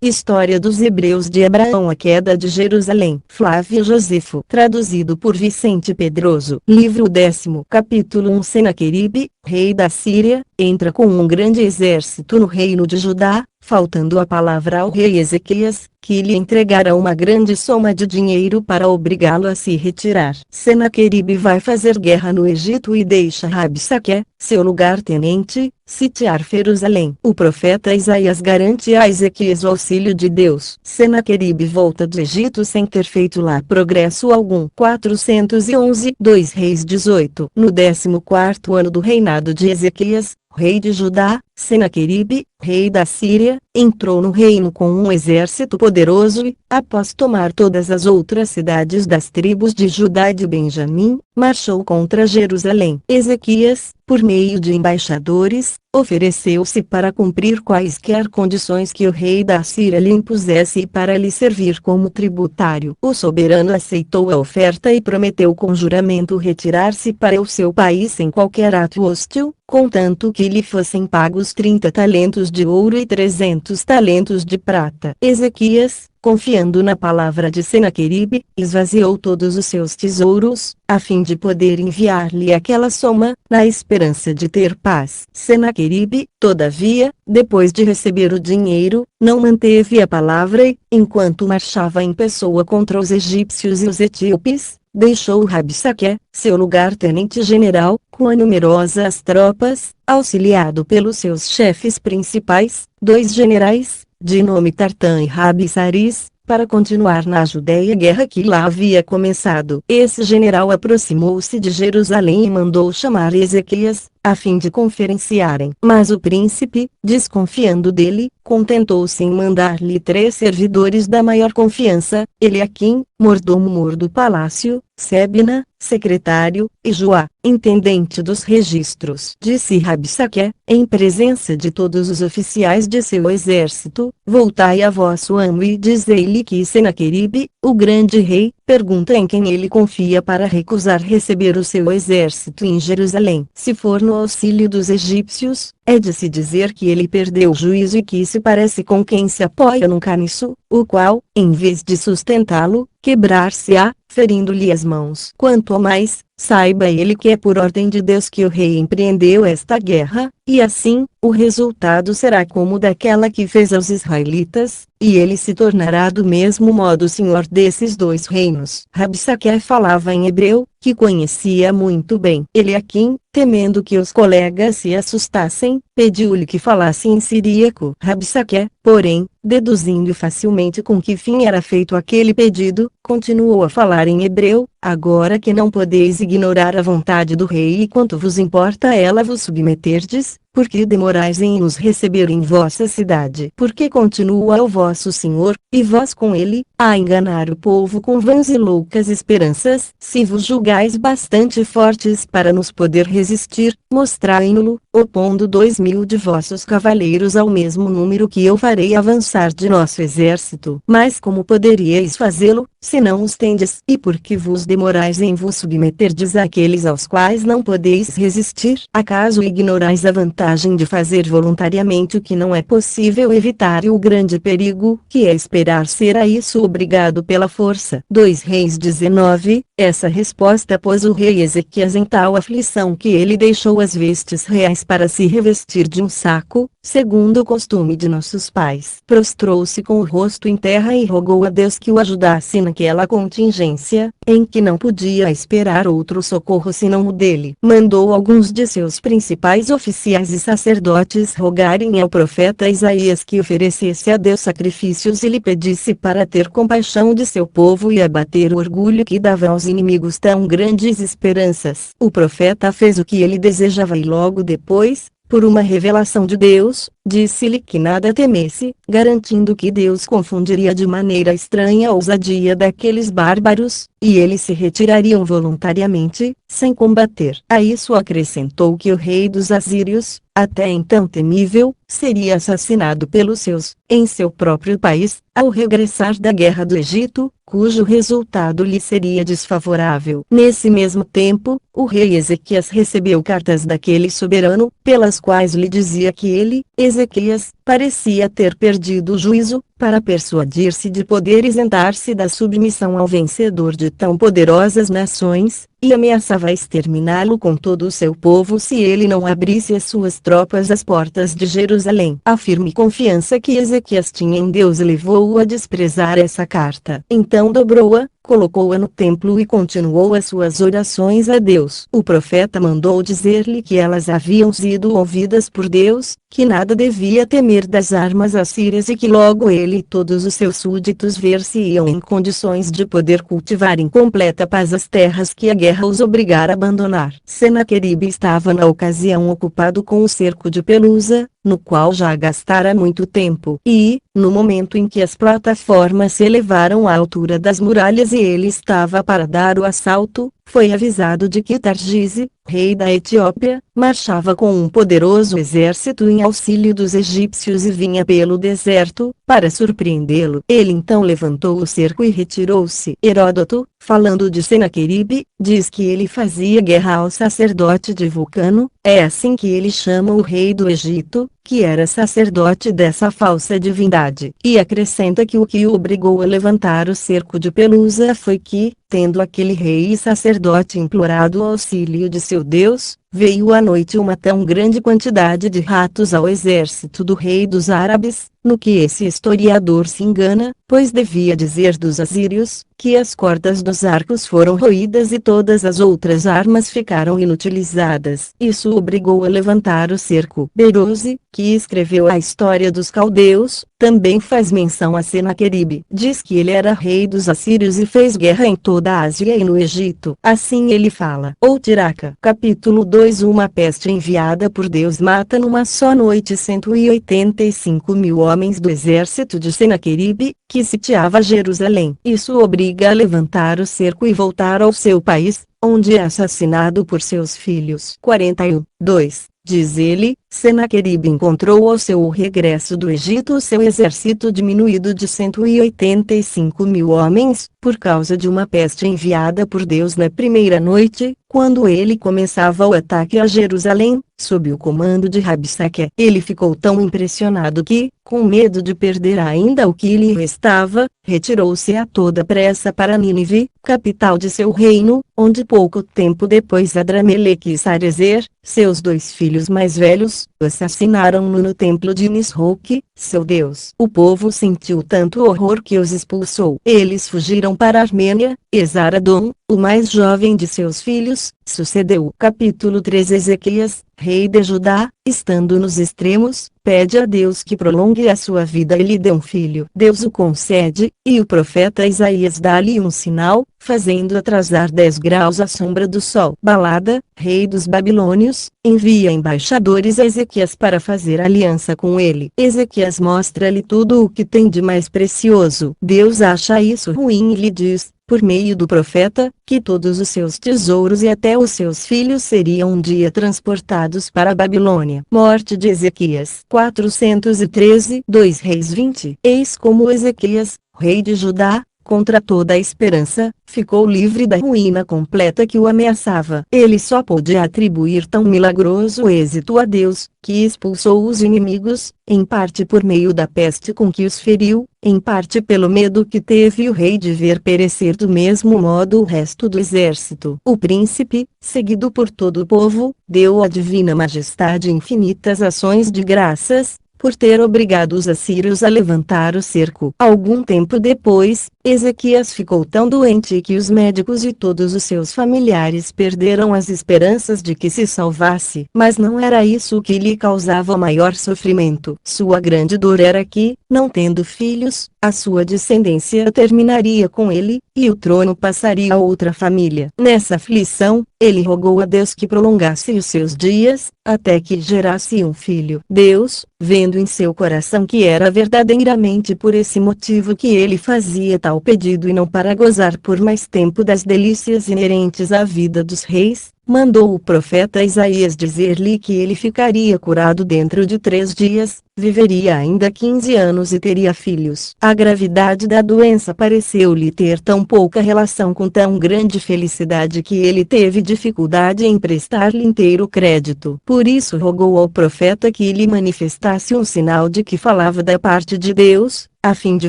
História dos Hebreus de Abraão. A queda de Jerusalém. Flávio Josefo. Traduzido por Vicente Pedroso. Livro 10º. Capítulo 1. Senaqueribe, rei da Síria, entra com um grande exército no reino de Judá, faltando a palavra ao rei Ezequias, que lhe entregara uma grande soma de dinheiro para obrigá-lo a se retirar. Senaqueribe vai fazer guerra no Egito e deixa Rabsaque, seu lugar-tenente, sitiar Jerusalém. O profeta Isaías garante a Ezequias o auxílio de Deus. Senaqueribe volta do Egito sem ter feito lá progresso algum. 411. 2 Reis 18. No 14º ano do reinado de Ezequias, rei de Judá, Senaqueribe, rei da Síria, entrou no reino com um exército poderoso e, após tomar todas as outras cidades das tribos de Judá e de Benjamim, marchou contra Jerusalém. Ezequias, por meio de embaixadores, ofereceu-se para cumprir quaisquer condições que o rei da Síria lhe impusesse e para lhe servir como tributário. O soberano aceitou a oferta e prometeu com juramento retirar-se para o seu país sem qualquer ato hostil, contanto que lhe fossem pagos 30 talentos de ouro e 300 talentos de prata. Ezequias, confiando na palavra de Senaqueribe, esvaziou todos os seus tesouros, a fim de poder enviar-lhe aquela soma, na esperança de ter paz. Senaqueribe, todavia, depois de receber o dinheiro, não manteve a palavra e, enquanto marchava em pessoa contra os egípcios e os etíopes, deixou Rabsaque, seu lugar-tenente-general, com numerosas tropas, auxiliado pelos seus chefes principais, 2 generais, de nome Tartã e Rabi-Saris, para continuar na Judéia a guerra que lá havia começado. Esse general aproximou-se de Jerusalém e mandou chamar Ezequias, a fim de conferenciarem. Mas o príncipe, desconfiando dele, contentou-se em mandar-lhe 3 servidores da maior confiança, Eliaquim, mordomo do palácio, Sebna, secretário, e Joá, intendente dos registros. Disse Rabsaque, em presença de todos os oficiais de seu exército: voltai a vosso amo e dizei-lhe que Senaqueribe, o grande rei, pergunta em quem ele confia para recusar receber o seu exército em Jerusalém. Se for no auxílio dos egípcios, é de se dizer que ele perdeu o juízo e que se parece com quem se apoia num caniço, o qual, em vez de sustentá-lo, quebrar-se-á, ferindo-lhe as mãos. Quanto ao mais, saiba ele que é por ordem de Deus que o rei empreendeu esta guerra, e assim, o resultado será como o daquela que fez aos israelitas, e ele se tornará do mesmo modo senhor desses 2 reinos. Rabsaque falava em hebreu, que conhecia muito bem. Eliaquim, temendo que os colegas se assustassem, pediu-lhe que falasse em siríaco. Rabsaque, porém, deduzindo facilmente com que fim era feito aquele pedido, continuou a falar em hebreu: agora que não podeis ignorar a vontade do rei e quanto vos importa ela vos submeterdes, por que demorais em nos receber em vossa cidade? Porque continua o vosso senhor, e vós com ele, a enganar o povo com vãs e loucas esperanças. Se vos julgais bastante fortes para nos poder resistir, mostrai-no-lo, opondo 2000 de vossos cavaleiros ao mesmo número que eu farei avançar de nosso exército. Mas como poderíeis fazê-lo, se não os tendes? E por que vos demorais em vos submeterdes àqueles aos quais não podeis resistir? Acaso ignorais a vantagem de fazer voluntariamente o que não é possível evitar e o grande perigo que é esperar ser a isso obrigado pela força? 2 Reis 19. Essa resposta pôs o rei Ezequias em tal aflição que ele deixou as vestes reais para se revestir de um saco, segundo o costume de nossos pais. Prostrou-se com o rosto em terra e rogou a Deus que o ajudasse naquela contingência, em que não podia esperar outro socorro senão o dele. Mandou alguns de seus principais oficiais e sacerdotes rogarem ao profeta Isaías que oferecesse a Deus sacrifícios e lhe pedisse para ter compaixão de seu povo e abater o orgulho que dava aos inimigos tão grandes esperanças. O profeta fez o que ele desejava e logo depois, por uma revelação de Deus, disse-lhe que nada temesse, garantindo que Deus confundiria de maneira estranha a ousadia daqueles bárbaros, e eles se retirariam voluntariamente, sem combater. A isso acrescentou que o rei dos assírios, até então temível, seria assassinado pelos seus, em seu próprio país, ao regressar da guerra do Egito, cujo resultado lhe seria desfavorável. Nesse mesmo tempo, o rei Ezequias recebeu cartas daquele soberano, pelas quais lhe dizia que ele, Ezequias, parecia ter perdido o juízo, para persuadir-se de poder isentar-se da submissão ao vencedor de tão poderosas nações, e ameaçava exterminá-lo com todo o seu povo se ele não abrisse as suas tropas às portas de Jerusalém. A firme confiança que Ezequias tinha em Deus levou-o a desprezar essa carta. Então dobrou-a, colocou-a no templo e continuou as suas orações a Deus. O profeta mandou dizer-lhe que elas haviam sido ouvidas por Deus, que nada devia temer das armas assírias e que logo ele e todos os seus súditos ver-se-iam em condições de poder cultivar em completa paz as terras que a guerra os obrigara a abandonar. Senaqueribe estava na ocasião ocupado com o cerco de Pelusa, no qual já gastara muito tempo. E, no momento em que as plataformas se elevaram à altura das muralhas e ele estava para dar o assalto, foi avisado de que Targise, rei da Etiópia, marchava com um poderoso exército em auxílio dos egípcios e vinha pelo deserto, para surpreendê-lo. Ele então levantou o cerco e retirou-se. Heródoto, falando de Senaqueribe, diz que ele fazia guerra ao sacerdote de Vulcano, é assim que ele chama o rei do Egito, que era sacerdote dessa falsa divindade. E acrescenta que o que o obrigou a levantar o cerco de Pelusa foi que, tendo aquele rei e sacerdote implorado o auxílio de seu Deus, veio à noite uma tão grande quantidade de ratos ao exército do rei dos árabes, no que esse historiador se engana, pois devia dizer dos assírios, que as cordas dos arcos foram roídas e todas as outras armas ficaram inutilizadas. Isso obrigou a levantar o cerco. Beroze, que escreveu a história dos caldeus, também faz menção a Senaqueribe. Diz que ele era rei dos assírios e fez guerra em toda a Ásia e no Egito. Assim ele fala. Ou Tiraca. Capítulo 2. Uma peste enviada por Deus mata numa só noite 185.000 homens do exército de Senaqueribe, que sitiava Jerusalém. Isso obriga a levantar o cerco e voltar ao seu país, onde é assassinado por seus filhos. 41. 2. Diz ele, Senaqueribe encontrou ao seu regresso do Egito o seu exército diminuído de 185.000 homens, por causa de uma peste enviada por Deus na primeira noite, quando ele começava o ataque a Jerusalém, sob o comando de Rabsaque. Ele ficou tão impressionado que, com medo de perder ainda o que lhe restava, retirou-se a toda pressa para Nínive, capital de seu reino, onde pouco tempo depois Adrameleque e Sarezer, seus 2 filhos mais velhos, assassinaram-no no templo de Nisroque, seu deus. O povo sentiu tanto horror que os expulsou. Eles fugiram para a Armênia, e Zaradom, o mais jovem de seus filhos, sucedeu. Capítulo 3. Ezequias, rei de Judá, estando nos extremos, pede a Deus que prolongue a sua vida e lhe dê um filho. Deus o concede, e o profeta Isaías dá-lhe um sinal, fazendo atrasar 10 graus a sombra do sol. Balada, rei dos babilônios, envia embaixadores a Ezequias para fazer aliança com ele. Ezequias mostra-lhe tudo o que tem de mais precioso. Deus acha isso ruim e lhe diz, por meio do profeta, que todos os seus tesouros e até os seus filhos seriam um dia transportados para a Babilônia. Morte de Ezequias. 413. 2 Reis 20. Eis como Ezequias, rei de Judá, contra toda a esperança, ficou livre da ruína completa que o ameaçava. Ele só pôde atribuir tão milagroso êxito a Deus, que expulsou os inimigos, em parte por meio da peste com que os feriu, em parte pelo medo que teve o rei de ver perecer do mesmo modo o resto do exército. O príncipe, seguido por todo o povo, deu à divina majestade infinitas ações de graças, por ter obrigado os assírios a levantar o cerco. Algum tempo depois, Ezequias ficou tão doente que os médicos e todos os seus familiares perderam as esperanças de que se salvasse. Mas não era isso que lhe causava maior sofrimento. Sua grande dor era que, não tendo filhos, a sua descendência terminaria com ele, e o trono passaria a outra família. Nessa aflição, ele rogou a Deus que prolongasse os seus dias, até que gerasse um filho. Deus, vendo em seu coração que era verdadeiramente por esse motivo que ele fazia tal pedido e não para gozar por mais tempo das delícias inerentes à vida dos reis, mandou o profeta Isaías dizer-lhe que ele ficaria curado dentro de 3 dias, viveria ainda 15 anos e teria filhos. A gravidade da doença pareceu-lhe ter tão pouca relação com tão grande felicidade que ele teve dificuldade em prestar-lhe inteiro crédito. Por isso rogou ao profeta que lhe manifestasse um sinal de que falava da parte de Deus, a fim de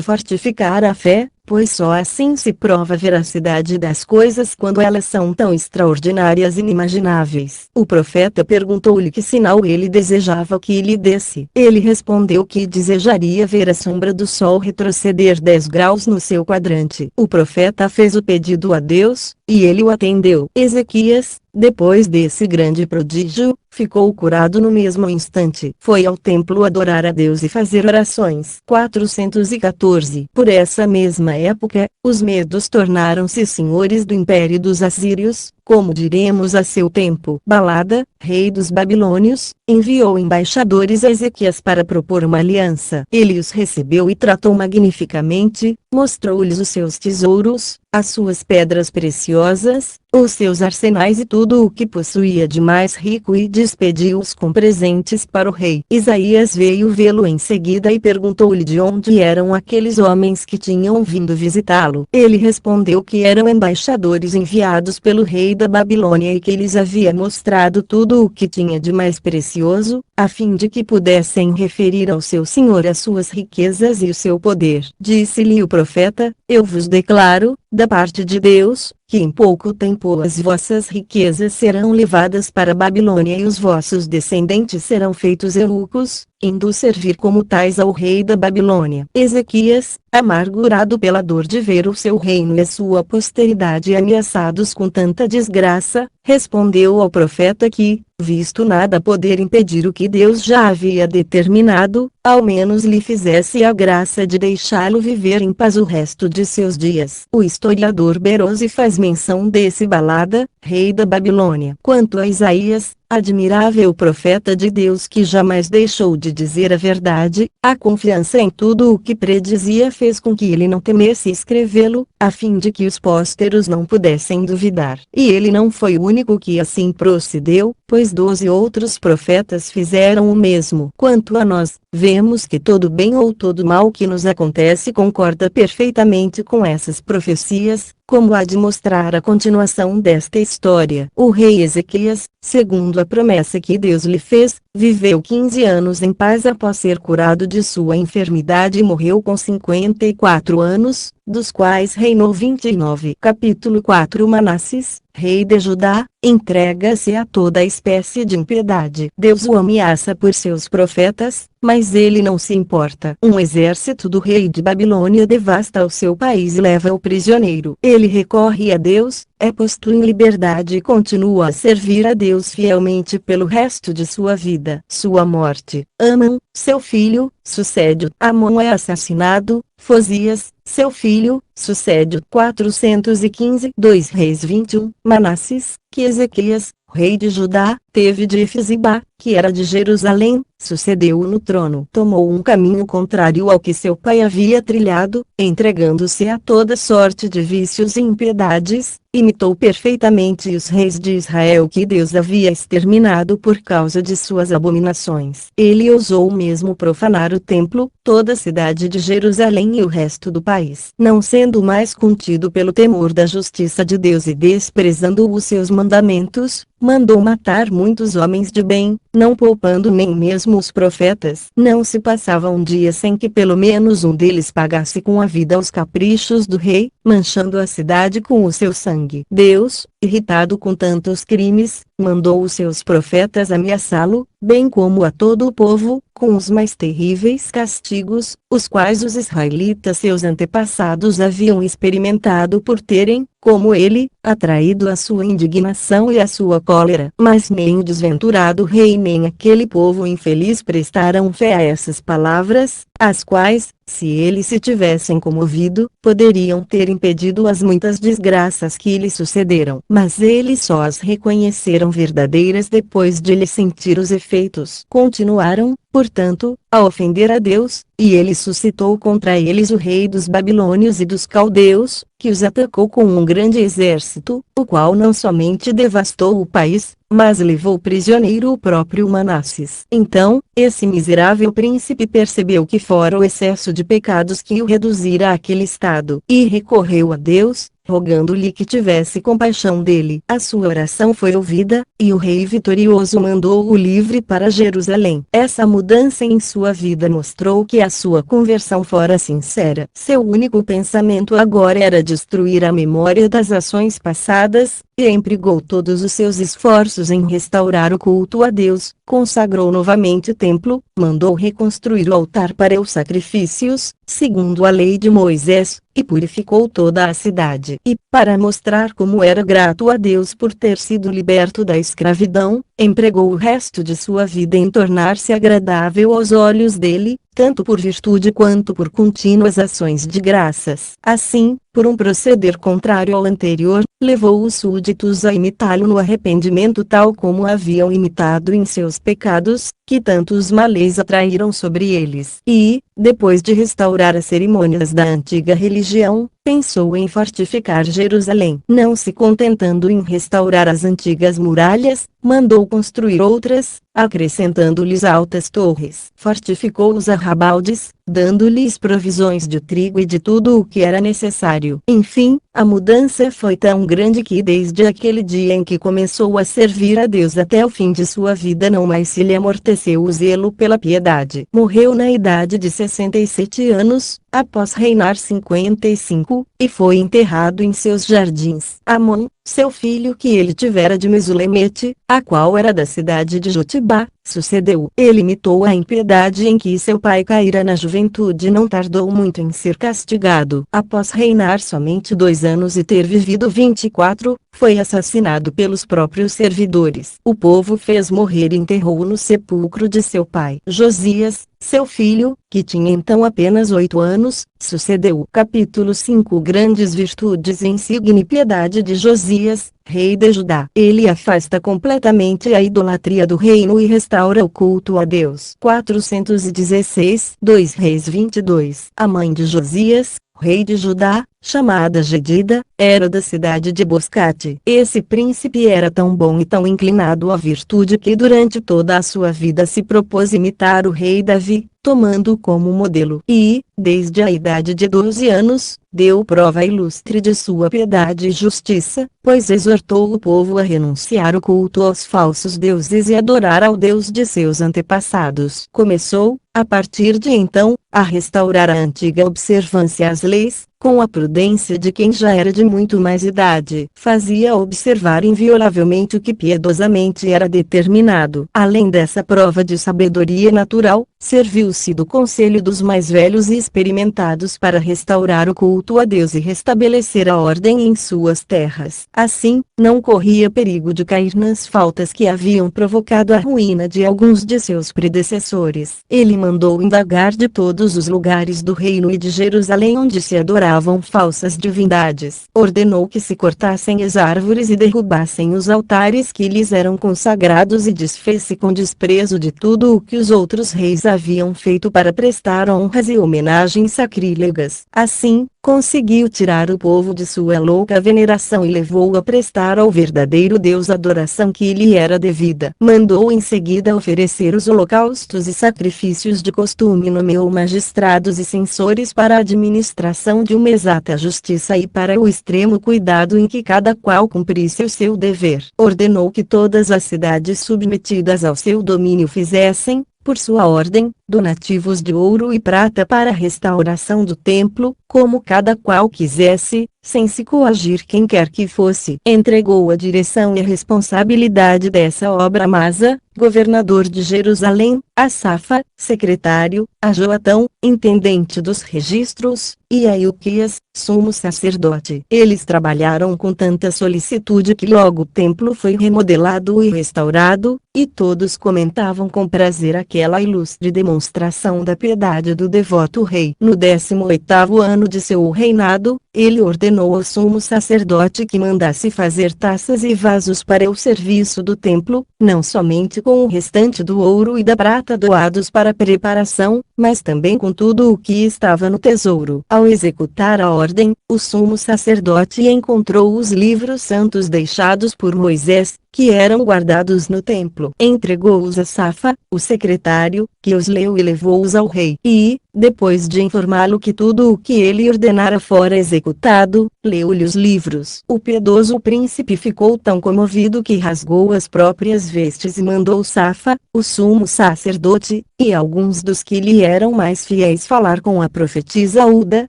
fortificar a fé, pois só assim se prova a veracidade das coisas quando elas são tão extraordinárias e inimagináveis. O profeta perguntou-lhe que sinal ele desejava que lhe desse. Ele respondeu que desejaria ver a sombra do sol retroceder 10 graus no seu quadrante. O profeta fez o pedido a Deus, e ele o atendeu. Ezequias, depois desse grande prodígio, ficou curado no mesmo instante. Foi ao templo adorar a Deus e fazer orações. 414. Por essa mesma época, os medos tornaram-se senhores do império dos assírios, como diremos a seu tempo. Balada, rei dos babilônios, enviou embaixadores a Ezequias para propor uma aliança. Ele os recebeu e tratou magnificamente, mostrou-lhes os seus tesouros, as suas pedras preciosas, os seus arsenais e tudo o que possuía de mais rico e despediu-os com presentes para o rei. Isaías veio vê-lo em seguida e perguntou-lhe de onde eram aqueles homens que tinham vindo visitá-lo. Ele respondeu que eram embaixadores enviados pelo rei da Babilônia e que lhes havia mostrado tudo o que tinha de mais precioso, a fim de que pudessem referir ao seu senhor as suas riquezas e o seu poder. Disse-lhe o profeta: eu vos declaro, da parte de Deus, que em pouco tempo as vossas riquezas serão levadas para a Babilônia e os vossos descendentes serão feitos eunucos, indo servir como tais ao rei da Babilônia. Ezequias, amargurado pela dor de ver o seu reino e a sua posteridade ameaçados com tanta desgraça, respondeu ao profeta que, visto nada poder impedir o que Deus já havia determinado, ao menos lhe fizesse a graça de deixá-lo viver em paz o resto de seus dias. O historiador Berose faz menção desse Balada, rei da Babilônia. Quanto a Isaías, admirável profeta de Deus que jamais deixou de dizer a verdade, a confiança em tudo o que predizia fez com que ele não temesse escrevê-lo, a fim de que os pósteros não pudessem duvidar. E ele não foi o único que assim procedeu, pois 12 outros profetas fizeram o mesmo. Quanto a nós, vemos que todo bem ou todo mal que nos acontece concorda perfeitamente com essas profecias, como há de mostrar a continuação desta história. O rei Ezequias, segundo a promessa que Deus lhe fez, viveu 15 anos em paz após ser curado de sua enfermidade e morreu com 54 anos, dos quais reinou 29. Capítulo 4. Manasses, rei de Judá, entrega-se a toda espécie de impiedade. Deus o ameaça por seus profetas, mas ele não se importa. Um exército do rei de Babilônia devasta o seu país e leva-o prisioneiro. Ele recorre a Deus, é posto em liberdade e continua a servir a Deus fielmente pelo resto de sua vida. Sua morte. Amon, seu filho, sucede-o. Amon é assassinado. Fosias, seu filho, sucede-o. 415. 2 Reis 21. Manasses, que Ezequias, rei de Judá, teve de Efzibá, que era de Jerusalém, sucedeu-o no trono. Tomou um caminho contrário ao que seu pai havia trilhado, entregando-se a toda sorte de vícios e impiedades, imitou perfeitamente os reis de Israel que Deus havia exterminado por causa de suas abominações. Ele ousou mesmo profanar o templo, toda a cidade de Jerusalém e o resto do país. Não sendo mais contido pelo temor da justiça de Deus e desprezando os seus mandamentos, mandou matar muitos homens de bem, não poupando nem mesmo os profetas. Não se passava um dia sem que pelo menos um deles pagasse com a vida aos caprichos do rei, manchando a cidade com o seu sangue. Deus, irritado com tantos crimes, mandou os seus profetas ameaçá-lo, bem como a todo o povo, com os mais terríveis castigos, os quais os israelitas seus antepassados haviam experimentado por terem, como ele, atraído a sua indignação e a sua cólera. Mas nem o desventurado rei nem aquele povo infeliz prestaram fé a essas palavras, as quais, se eles se tivessem comovido, poderiam ter impedido as muitas desgraças que lhe sucederam. Mas eles só as reconheceram verdadeiras depois de lhe sentir os efeitos. Continuaram, portanto, a ofender a Deus, e ele suscitou contra eles o rei dos babilônios e dos caldeus, que os atacou com um grande exército, o qual não somente devastou o país, mas levou prisioneiro o próprio Manasses. Então, esse miserável príncipe percebeu que fora o excesso de pecados que o reduzira àquele estado, e recorreu a Deus, rogando-lhe que tivesse compaixão dele. A sua oração foi ouvida, e o rei vitorioso mandou-o livre para Jerusalém. Essa mudança em sua vida mostrou que a sua conversão fora sincera. Seu único pensamento agora era destruir a memória das ações passadas, e empregou todos os seus esforços em restaurar o culto a Deus, consagrou novamente o templo, mandou reconstruir o altar para os sacrifícios, segundo a lei de Moisés, e purificou toda a cidade. E, para mostrar como era grato a Deus por ter sido liberto da escravidão, empregou o resto de sua vida em tornar-se agradável aos olhos dele, tanto por virtude quanto por contínuas ações de graças. Assim, por um proceder contrário ao anterior, levou os súditos a imitá-lo no arrependimento tal como haviam imitado em seus pecados, que tantos males atraíram sobre eles. E, depois de restaurar as cerimônias da antiga religião, pensou em fortificar Jerusalém. Não se contentando em restaurar as antigas muralhas, mandou construir outras, acrescentando-lhes altas torres. Fortificou os arrabaldes, dando-lhes provisões de trigo e de tudo o que era necessário. Enfim, a mudança foi tão grande que desde aquele dia em que começou a servir a Deus até o fim de sua vida não mais se lhe amorteceu o zelo pela piedade. Morreu na idade de 67 anos, após reinar 55, e foi enterrado em seus jardins. Amon, seu filho que ele tivera de Mesulemete, a qual era da cidade de Jotibá, sucedeu. Ele imitou a impiedade em que seu pai caíra na juventude e não tardou muito em ser castigado. Após reinar somente 2 anos e ter vivido 24, foi assassinado pelos próprios servidores. O povo fez morrer e enterrou-o no sepulcro de seu pai. Josias, seu filho, que tinha então apenas 8 anos, sucedeu. Capítulo 5 Grandes virtudes e insigne piedade de Josias, rei de Judá. Ele afasta completamente a idolatria do reino e restaura o culto a Deus. 416, 2 Reis 22. A mãe de Josias, rei de Judá, chamada Jedida, era da cidade de Boscate. Esse príncipe era tão bom e tão inclinado à virtude que durante toda a sua vida se propôs imitar o rei Davi, tomando-o como modelo. E, desde a idade de 12 anos, deu prova ilustre de sua piedade e justiça, pois exortou o povo a renunciar o culto aos falsos deuses e adorar ao Deus de seus antepassados. Começou, a partir de então, a restaurar a antiga observância às leis, com a prudência de quem já era de muito mais idade. Fazia observar inviolavelmente o que piedosamente era determinado. Além dessa prova de sabedoria natural, serviu-se do conselho dos mais velhos e experimentados para restaurar o culto a Deus e restabelecer a ordem em suas terras. Assim, não corria perigo de cair nas faltas que haviam provocado a ruína de alguns de seus predecessores. Ele mandou indagar de todos os lugares do reino e de Jerusalém onde se adoravam falsas divindades. Ordenou que se cortassem as árvores e derrubassem os altares que lhes eram consagrados e desfez-se com desprezo de tudo o que os outros reis haviam feito para prestar honras e homenagens sacrílegas. Assim, conseguiu tirar o povo de sua louca veneração e levou-o a prestar ao verdadeiro Deus a adoração que lhe era devida. Mandou em seguida oferecer os holocaustos e sacrifícios de costume e nomeou magistrados e censores para a administração de uma exata justiça e para o extremo cuidado em que cada qual cumprisse o seu dever. Ordenou que todas as cidades submetidas ao seu domínio fizessem, por sua ordem, donativos de ouro e prata para a restauração do templo, como cada qual quisesse, sem se coagir quem quer que fosse. Entregou a direção e a responsabilidade dessa obra a Amasa, governador de Jerusalém, a Safa, secretário, a Joatão, intendente dos registros, e a Ilquias, sumo sacerdote. Eles trabalharam com tanta solicitude que logo o templo foi remodelado e restaurado, e todos comentavam com prazer aquela ilustre demonstração da piedade do devoto rei. No 18º ano de seu reinado, ele ordenou ao sumo sacerdote que mandasse fazer taças e vasos para o serviço do templo, não somente com o restante do ouro e da prata doados para preparação, mas também com tudo o que estava no tesouro. Ao executar a ordem, o sumo sacerdote encontrou os livros santos deixados por Moisés, que eram guardados no templo. Entregou-os a Safa, o secretário, que os leu e levou-os ao rei. E, depois de informá-lo que tudo o que ele ordenara fora executado, leu-lhe os livros. O piedoso príncipe ficou tão comovido que rasgou as próprias vestes e mandou Safa, o sumo sacerdote, e alguns dos que lhe eram mais fiéis falar com a profetisa Uda,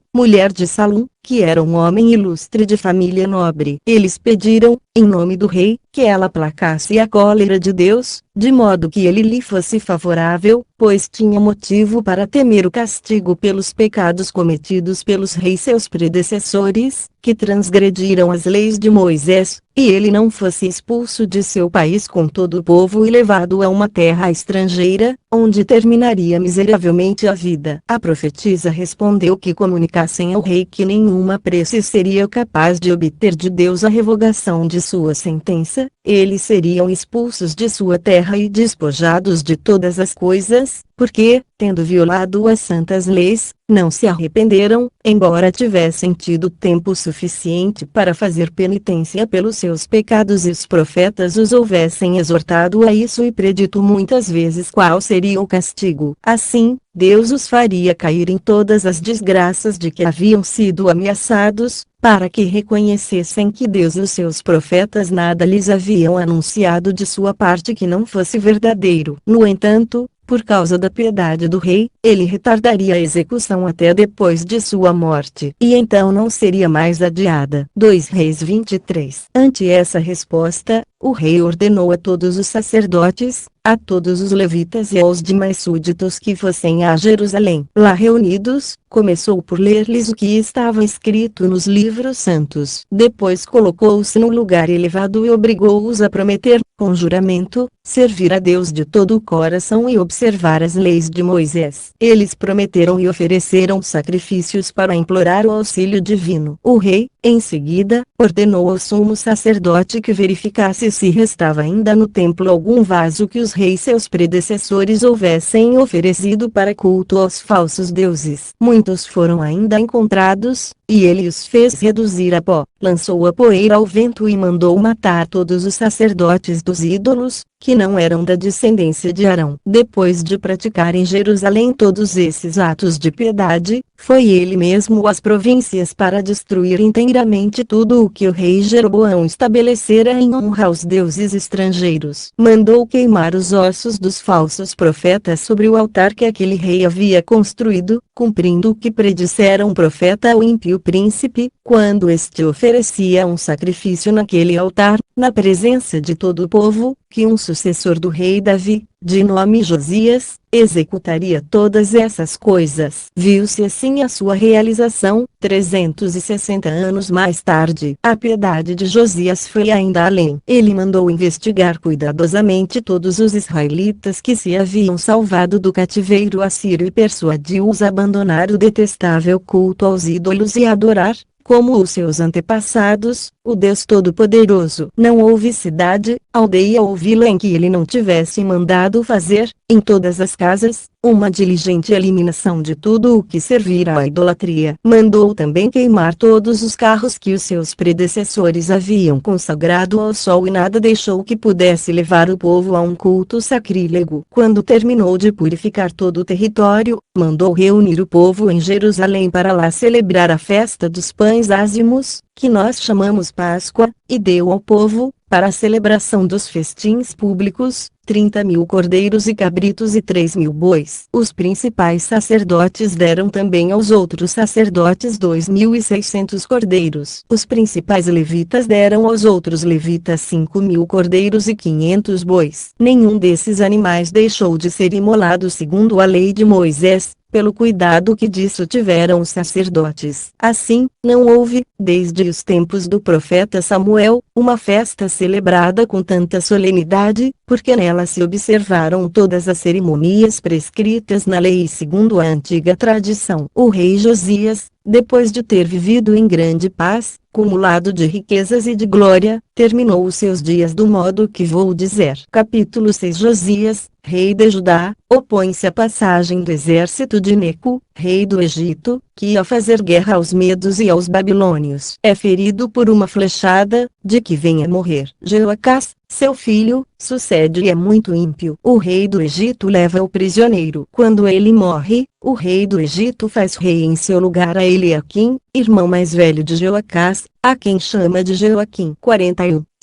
mulher de Salum, que era um homem ilustre de família nobre. Eles pediram, em nome do rei, que ela aplacasse a cólera de Deus, de modo que ele lhe fosse favorável, pois tinha motivo para temer o castigo pelos pecados cometidos pelos reis seus predecessores, que transgrediram as leis de Moisés, e ele não fosse expulso de seu país com todo o povo e levado a uma terra estrangeira, onde terminaria miseravelmente a vida. A profetisa respondeu que comunicassem ao rei que nenhuma prece seria capaz de obter de Deus a revogação de sua sentença, eles seriam expulsos de sua terra e despojados de todas as coisas, porque, tendo violado as santas leis, não se arrependeram, embora tivessem tido tempo suficiente para fazer penitência pelos seus pecados e os profetas os houvessem exortado a isso e predito muitas vezes qual seria o castigo. Assim, Deus os faria cair em todas as desgraças de que haviam sido ameaçados, para que reconhecessem que Deus e os seus profetas nada lhes haviam anunciado de sua parte que não fosse verdadeiro. No entanto, por causa da piedade do rei, ele retardaria a execução até depois de sua morte, e então não seria mais adiada. 2 Reis 23. Ante essa resposta, o rei ordenou a todos os sacerdotes, a todos os levitas e aos demais súditos que fossem a Jerusalém. Lá reunidos, começou por ler-lhes o que estava escrito nos livros santos. Depois colocou-se num lugar elevado e obrigou-os a prometer, com juramento, servir a Deus de todo o coração e observar as leis de Moisés. Eles prometeram e ofereceram sacrifícios para implorar o auxílio divino. O rei, em seguida, ordenou ao sumo sacerdote que verificasse se restava ainda no templo algum vaso que os reis seus predecessores houvessem oferecido para culto aos falsos deuses. Muitos foram ainda encontrados, e ele os fez reduzir a pó, lançou a poeira ao vento e mandou matar todos os sacerdotes dos ídolos, que não eram da descendência de Arão. Depois de praticar em Jerusalém todos esses atos de piedade, foi ele mesmo às províncias para destruir inteiramente tudo o que o rei Jeroboão estabelecera em honra aos deuses estrangeiros. Mandou queimar os ossos dos falsos profetas sobre o altar que aquele rei havia construído, cumprindo o que predissera um profeta ao ímpio príncipe, quando este oferecia um sacrifício naquele altar, na presença de todo o povo, que um sucessor do rei Davi, de nome Josias, executaria todas essas coisas. Viu-se assim a sua realização, 360 anos mais tarde. A piedade de Josias foi ainda além. Ele mandou investigar cuidadosamente todos os israelitas que se haviam salvado do cativeiro assírio e persuadiu-os a abandonar o detestável culto aos ídolos e adorar, como os seus antepassados, o Deus Todo-Poderoso. Não houve cidade, aldeia ou vila em que ele não tivesse mandado fazer, em todas as casas, uma diligente eliminação de tudo o que servira à idolatria. Mandou também queimar todos os carros que os seus predecessores haviam consagrado ao sol e nada deixou que pudesse levar o povo a um culto sacrílego. Quando terminou de purificar todo o território, mandou reunir o povo em Jerusalém para lá celebrar a festa dos pães ázimos, que nós chamamos Páscoa, e deu ao povo, para a celebração dos festins públicos, 30.000 cordeiros e cabritos e 3.000 bois. Os principais sacerdotes deram também aos outros sacerdotes 2.600 cordeiros. Os principais levitas deram aos outros levitas 5.000 cordeiros e 500 bois. Nenhum desses animais deixou de ser imolado segundo a lei de Moisés, pelo cuidado que disso tiveram os sacerdotes. Assim, não houve, desde os tempos do profeta Samuel, uma festa celebrada com tanta solenidade, porque nela se observaram todas as cerimônias prescritas na lei segundo a antiga tradição. O rei Josias, depois de ter vivido em grande paz, cumulado de riquezas e de glória, terminou os seus dias do modo que vou dizer. Capítulo 6. Josias, rei de Judá, opõe-se à passagem do exército de Neco, rei do Egito, que ia fazer guerra aos medos e aos babilônios. É ferido por uma flechada, de que vem a morrer. Jeoacás, seu filho, sucede e é muito ímpio. O rei do Egito leva-o prisioneiro. Quando ele morre, o rei do Egito faz rei em seu lugar a Eliaquim, irmão mais velho de Jeoacás, a quem chama de Jeoaquim.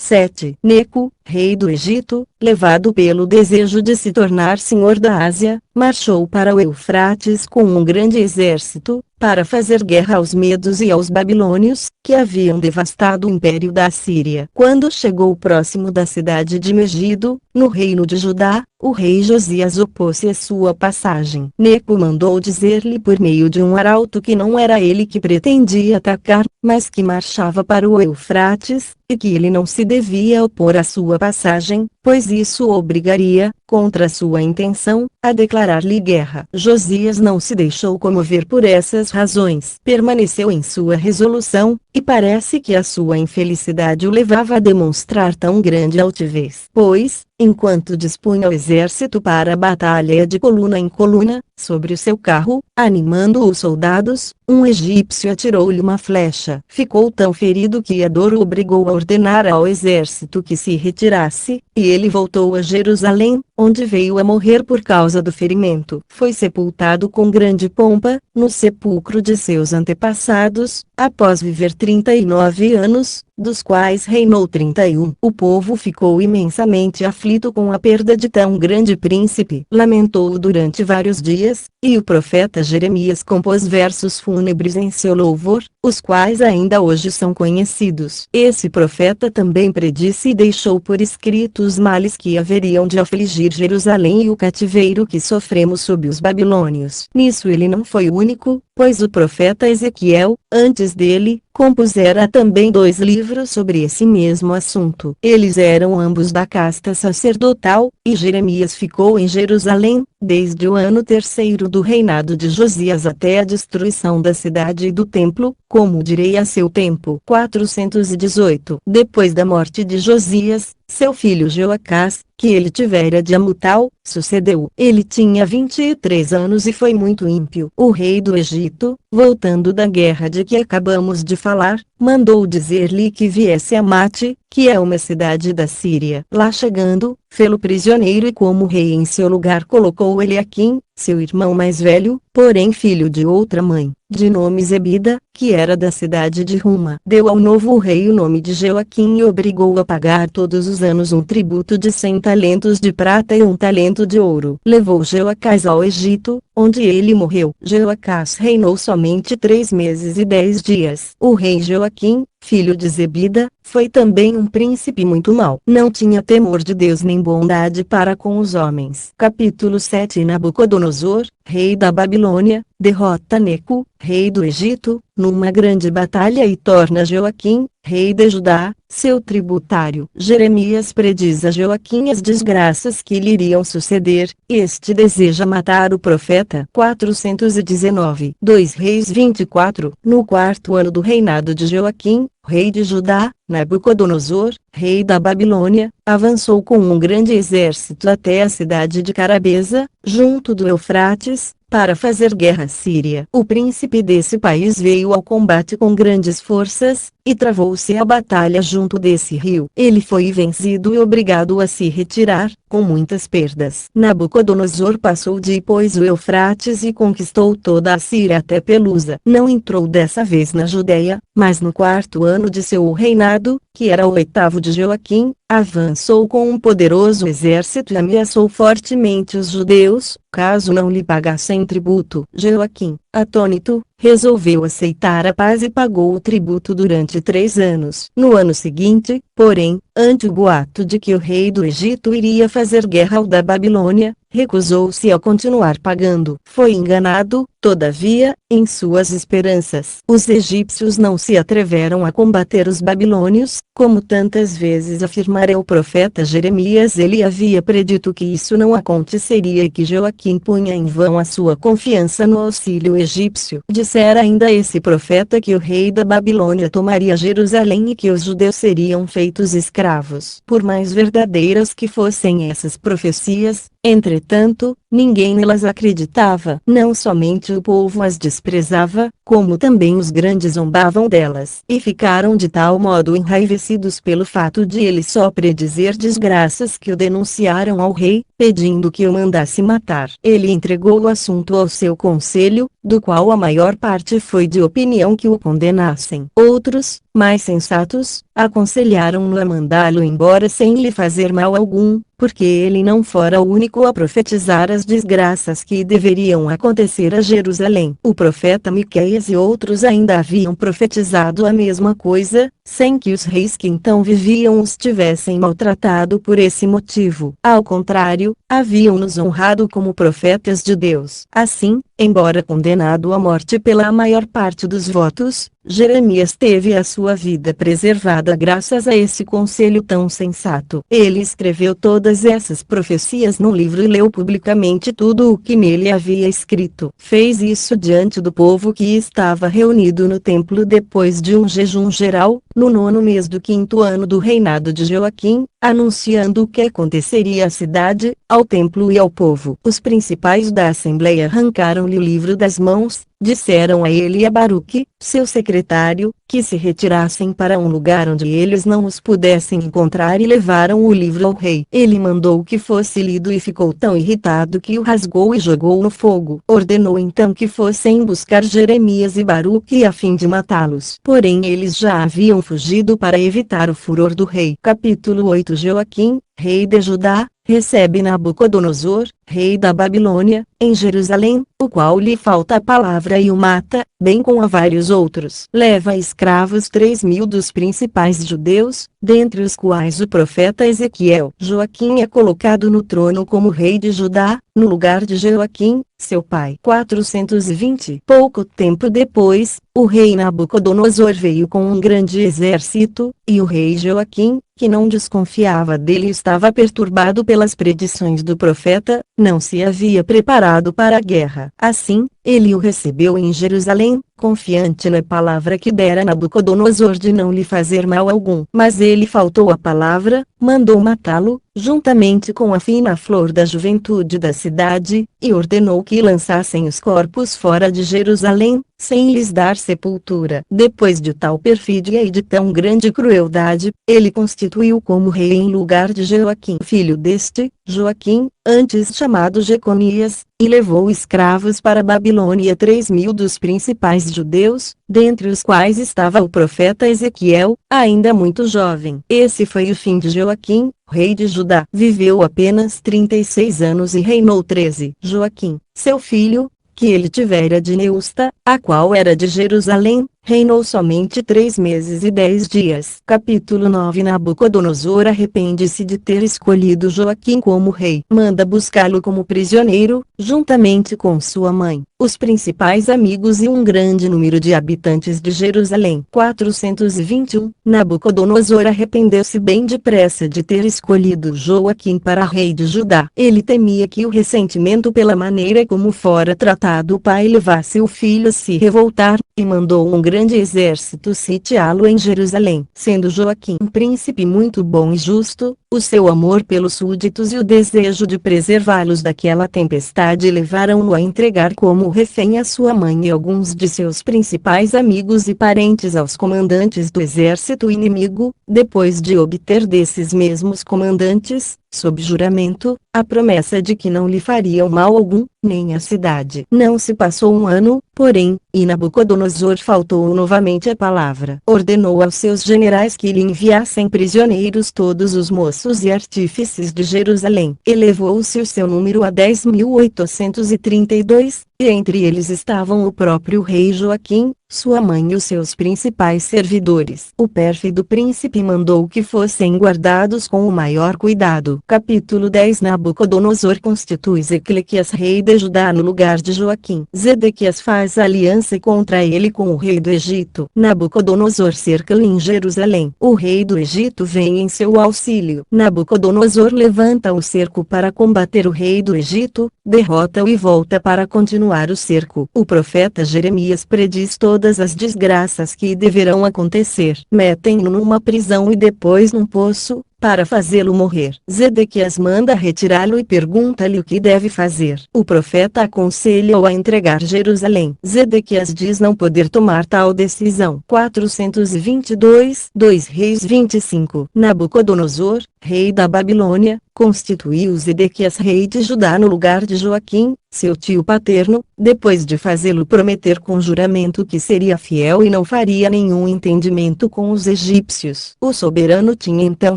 7. Neco, rei do Egito, levado pelo desejo de se tornar senhor da Ásia, marchou para o Eufrates com um grande exército, para fazer guerra aos medos e aos babilônios, que haviam devastado o império da Assíria. Quando chegou próximo da cidade de Megido, no reino de Judá, o rei Josias opôs-se à sua passagem. Neco mandou dizer-lhe por meio de um arauto que não era ele que pretendia atacar, mas que marchava para o Eufrates, e que ele não se devia opor à sua passagem, pois isso o obrigaria, contra sua intenção, a declarar-lhe guerra. Josias não se deixou comover por essas razões. Permaneceu em sua resolução, e parece que a sua infelicidade o levava a demonstrar tão grande altivez. Pois, enquanto dispunha o exército para a batalha ia de coluna em coluna, sobre o seu carro, animando os soldados, um egípcio atirou-lhe uma flecha. Ficou tão ferido que a dor o obrigou a ordenar ao exército que se retirasse, e ele voltou a Jerusalém, onde veio a morrer por causa do ferimento. Foi sepultado com grande pompa, no sepulcro de seus antepassados, após viver 39 anos, dos quais reinou 31. O povo ficou imensamente aflito com a perda de tão grande príncipe. Lamentou-o durante vários dias, e o profeta Jeremias compôs versos fúnebres em seu louvor, os quais ainda hoje são conhecidos. Esse profeta também predisse e deixou por escrito os males que haveriam de afligir Jerusalém e o cativeiro que sofremos sob os babilônios. Nisso ele não foi o único, pois o profeta Ezequiel, antes dele, compusera também 2 livros sobre esse mesmo assunto. Eles eram ambos da casta sacerdotal, e Jeremias ficou em Jerusalém, desde o ano 3º do reinado de Josias até a destruição da cidade e do templo, como direi a seu tempo. 418. Depois da morte de Josias, seu filho Jeoacás, que ele tivera de Amutal, sucedeu. Ele tinha 23 anos e foi muito ímpio. O rei do Egito, voltando da guerra de que acabamos de falar, mandou dizer-lhe que viesse a Mate, que é uma cidade da Síria. Lá chegando, fê-lo prisioneiro e como rei em seu lugar colocou Eliaquim, seu irmão mais velho, porém filho de outra mãe, de nome Zebida, que era da cidade de Ruma. Deu ao novo rei o nome de Jeoaquim e obrigou-o a pagar todos os anos um tributo de 100 talentos de prata e 1 talento de ouro. Levou Jeoacás ao Egito, onde ele morreu. Jeoacás reinou somente 3 meses e 10 dias. O rei Jeoaquim, filho de Zebida, foi também um príncipe muito mau. Não tinha temor de Deus nem bondade para com os homens. Capítulo 7. Nabucodonosor, rei da Babilônia, derrota Neco, rei do Egito, numa grande batalha e torna Jeoaquim, rei de Judá, seu tributário. Jeremias prediz a Jeoaquim as desgraças que lhe iriam suceder, e este deseja matar o profeta. 419. 2 Reis 24. No 4º ano do reinado de Jeoaquim, rei de Judá, Nabucodonosor, rei da Babilônia, avançou com um grande exército até a cidade de Carabesa, junto do Eufrates, para fazer guerra à Síria. O príncipe desse país veio ao combate com grandes forças, e travou-se a batalha junto desse rio. Ele foi vencido e obrigado a se retirar, com muitas perdas. Nabucodonosor passou depois o Eufrates e conquistou toda a Síria até Pelusa. Não entrou dessa vez na Judéia, mas no 4º ano de seu reinado, que era o 8º de Joaquim, avançou com um poderoso exército e ameaçou fortemente os judeus, caso não lhe pagassem tributo. Joaquim, atônito, resolveu aceitar a paz e pagou o tributo durante 3 anos. No ano seguinte, porém, ante o boato de que o rei do Egito iria fazer guerra ao da Babilônia, recusou-se a continuar pagando. Foi enganado, todavia, em suas esperanças. Os egípcios não se atreveram a combater os babilônios, como tantas vezes afirmara o profeta Jeremias. Ele havia predito que isso não aconteceria e que Joaquim punha em vão a sua confiança no auxílio egípcio. Dissera ainda esse profeta que o rei da Babilônia tomaria Jerusalém e que os judeus seriam feitos escravos escravos. Por mais verdadeiras que fossem essas profecias, entretanto, ninguém nelas acreditava. Não somente o povo as desprezava, como também os grandes zombavam delas. E ficaram de tal modo enraivecidos pelo fato de ele só predizer desgraças que o denunciaram ao rei, pedindo que o mandasse matar. Ele entregou o assunto ao seu conselho, do qual a maior parte foi de opinião que o condenassem. Outros, mais sensatos, aconselharam-no a mandá-lo embora sem lhe fazer mal algum, porque ele não fora o único a profetizar as desgraças que deveriam acontecer a Jerusalém. O profeta Miqueias e outros ainda haviam profetizado a mesma coisa, sem que os reis que então viviam os tivessem maltratado por esse motivo. Ao contrário, haviam-nos honrado como profetas de Deus. Assim, embora condenado à morte pela maior parte dos votos, Jeremias teve a sua vida preservada graças a esse conselho tão sensato. Ele escreveu todas essas profecias num livro e leu publicamente tudo o que nele havia escrito. Fez isso diante do povo que estava reunido no templo depois de um jejum geral, no 9º mês do 5º ano do reinado de Joaquim, anunciando o que aconteceria à cidade, ao templo e ao povo. Os principais da assembleia arrancaram-lhe o livro das mãos, disseram a ele e a Baruque, seu secretário, que se retirassem para um lugar onde eles não os pudessem encontrar e levaram o livro ao rei. Ele mandou que fosse lido e ficou tão irritado que o rasgou e jogou no fogo. Ordenou então que fossem buscar Jeremias e Baruque a fim de matá-los. Porém eles já haviam fugido para evitar o furor do rei. Capítulo 8. Joaquim, rei de Judá, recebe Nabucodonosor, rei da Babilônia, em Jerusalém, o qual lhe falta a palavra e o mata, bem com a vários outros. Leva escravos 3.000 dos principais judeus, dentre os quais o profeta Ezequiel. Joaquim é colocado no trono como rei de Judá, no lugar de Joaquim, seu pai. 420. Pouco tempo depois, o rei Nabucodonosor veio com um grande exército, e o rei Joaquim, que não desconfiava dele e estava perturbado pelas predições do profeta, não se havia preparado para a guerra. Assim, ele o recebeu em Jerusalém, confiante na palavra que dera Nabucodonosor de não lhe fazer mal algum. Mas ele faltou à palavra, mandou matá-lo, juntamente com a fina flor da juventude da cidade, e ordenou que lançassem os corpos fora de Jerusalém, sem lhes dar sepultura. Depois de tal perfídia e de tão grande crueldade, ele constituiu como rei em lugar de Joaquim, filho deste, Joaquim, antes chamado Jeconias, e levou escravos para a Babilônia 3.000 dos principais judeus, dentre os quais estava o profeta Ezequiel, ainda muito jovem. Esse foi o fim de Joaquim, rei de Judá. Viveu apenas 36 anos e reinou 13. Joaquim, seu filho, que ele tivera de Neusta, a qual era de Jerusalém, reinou somente 3 meses e 10 dias. Capítulo 9. Nabucodonosor arrepende-se de ter escolhido Joaquim como rei. Manda buscá-lo como prisioneiro, juntamente com sua mãe, os principais amigos e um grande número de habitantes de Jerusalém. 421. Nabucodonosor arrependeu-se bem depressa de ter escolhido Joaquim para rei de Judá. Ele temia que o ressentimento pela maneira como fora tratado o pai levasse o filho a se revoltar, e mandou um grande exército sitiá-lo em Jerusalém. Sendo Joaquim um príncipe muito bom e justo, o seu amor pelos súditos e o desejo de preservá-los daquela tempestade levaram-no a entregar como refém a sua mãe e alguns de seus principais amigos e parentes aos comandantes do exército inimigo, depois de obter desses mesmos comandantes, sob juramento, a promessa de que não lhe fariam mal algum, nem a cidade. Não se passou um ano, porém, e Nabucodonosor faltou novamente a palavra. Ordenou aos seus generais que lhe enviassem prisioneiros todos os moços e artífices de Jerusalém. Elevou-se o seu número a 10.832, e entre eles estavam o próprio rei Joaquim, sua mãe e os seus principais servidores. O pérfido príncipe mandou que fossem guardados com o maior cuidado. Capítulo 10. Nabucodonosor constitui Zedequias rei de Judá no lugar de Joaquim. Zedequias faz aliança contra ele com o rei do Egito. Nabucodonosor cerca-o em Jerusalém. O rei do Egito vem em seu auxílio. Nabucodonosor levanta o cerco para combater o rei do Egito, derrota-o e volta para continuar continuar o cerco. O profeta Jeremias prediz todas as desgraças que deverão acontecer. Metem-no numa prisão e depois num poço, para fazê-lo morrer. Zedequias manda retirá-lo e pergunta-lhe o que deve fazer. O profeta aconselha-o a entregar Jerusalém. Zedequias diz não poder tomar tal decisão. 422, 2 Reis 25. Nabucodonosor, rei da Babilônia, constituiu Zedequias rei de Judá no lugar de Joaquim, seu tio paterno, depois de fazê-lo prometer com juramento que seria fiel e não faria nenhum entendimento com os egípcios. O soberano tinha então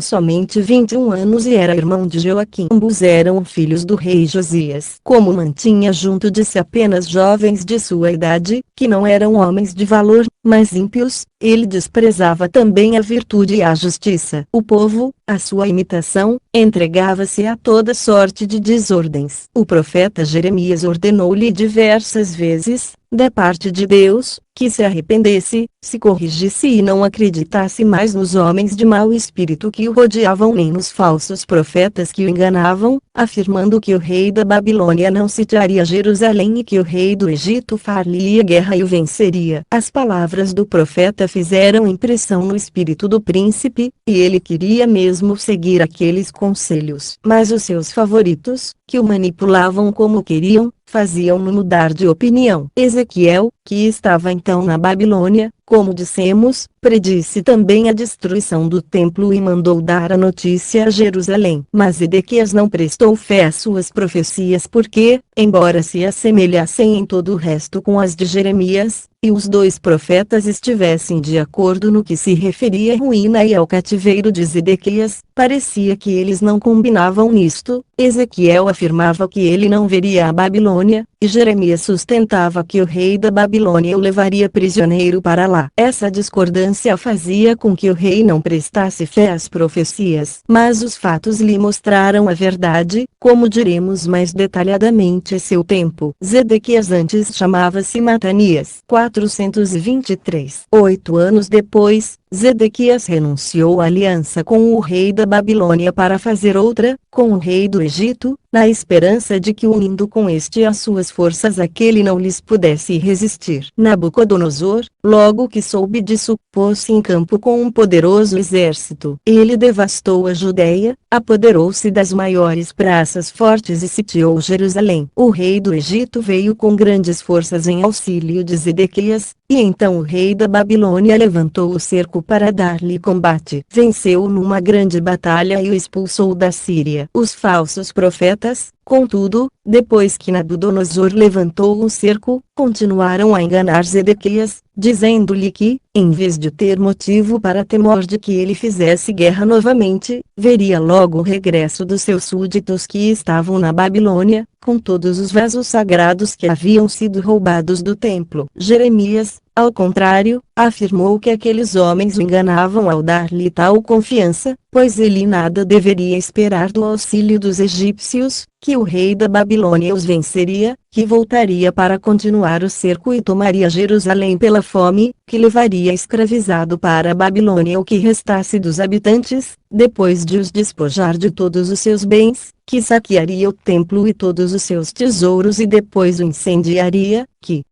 somente 21 anos e era irmão de Joaquim. Ambos eram filhos do rei Josias. Como mantinha junto de si apenas jovens de sua idade, que não eram homens de valor, mas ímpios, ele desprezava também a virtude e a justiça. O povo, a sua imitação, entregava-se a toda sorte de desordens. O profeta Jeremias ordenou-lhe diversas vezes, da parte de Deus, que se arrependesse, se corrigisse e não acreditasse mais nos homens de mau espírito que o rodeavam nem nos falsos profetas que o enganavam, afirmando que o rei da Babilônia não sitiaria Jerusalém e que o rei do Egito faria guerra e o venceria. As palavras do profeta fizeram impressão no espírito do príncipe, e ele queria mesmo seguir aqueles conselhos. Mas os seus favoritos, que o manipulavam como queriam, faziam-no mudar de opinião. Ezequiel, que estava então na Babilônia, como dissemos, predisse também a destruição do templo e mandou dar a notícia a Jerusalém. Mas Zedequias não prestou fé às suas profecias porque, embora se assemelhassem em todo o resto com as de Jeremias, e os dois profetas estivessem de acordo no que se referia à ruína e ao cativeiro de Zedequias, parecia que eles não combinavam nisto. Ezequiel afirmava que ele não veria a Babilônia, e Jeremias sustentava que o rei da Babilônia o levaria prisioneiro para lá. Essa discordância fazia com que o rei não prestasse fé às profecias. Mas os fatos lhe mostraram a verdade, como diremos mais detalhadamente a seu tempo. Zedequias antes chamava-se Matanias. 423. 8 anos depois, Zedequias renunciou à aliança com o rei da Babilônia para fazer outra, com o rei do Egito, na esperança de que unindo com este as suas forças aquele não lhes pudesse resistir. Nabucodonosor, logo que soube disso, pôs-se em campo com um poderoso exército. Ele devastou a Judéia, apoderou-se das maiores praças fortes e sitiou Jerusalém. O rei do Egito veio com grandes forças em auxílio de Zedequias, e então o rei da Babilônia levantou o cerco para dar-lhe combate. Venceu numa grande batalha e o expulsou da Síria. Os falsos profetas, contudo, depois que Nabucodonosor levantou o cerco, continuaram a enganar Zedequias, dizendo-lhe que, em vez de ter motivo para temor de que ele fizesse guerra novamente, veria logo o regresso dos seus súditos que estavam na Babilônia, com todos os vasos sagrados que haviam sido roubados do templo. Jeremias, ao contrário, afirmou que aqueles homens o enganavam ao dar-lhe tal confiança, pois ele nada deveria esperar do auxílio dos egípcios, que o rei da Babilônia os venceria, que voltaria para continuar o cerco e tomaria Jerusalém pela fome, que levaria escravizado para a Babilônia o que restasse dos habitantes, depois de os despojar de todos os seus bens, que saquearia o templo e todos os seus tesouros e depois o incendiaria, que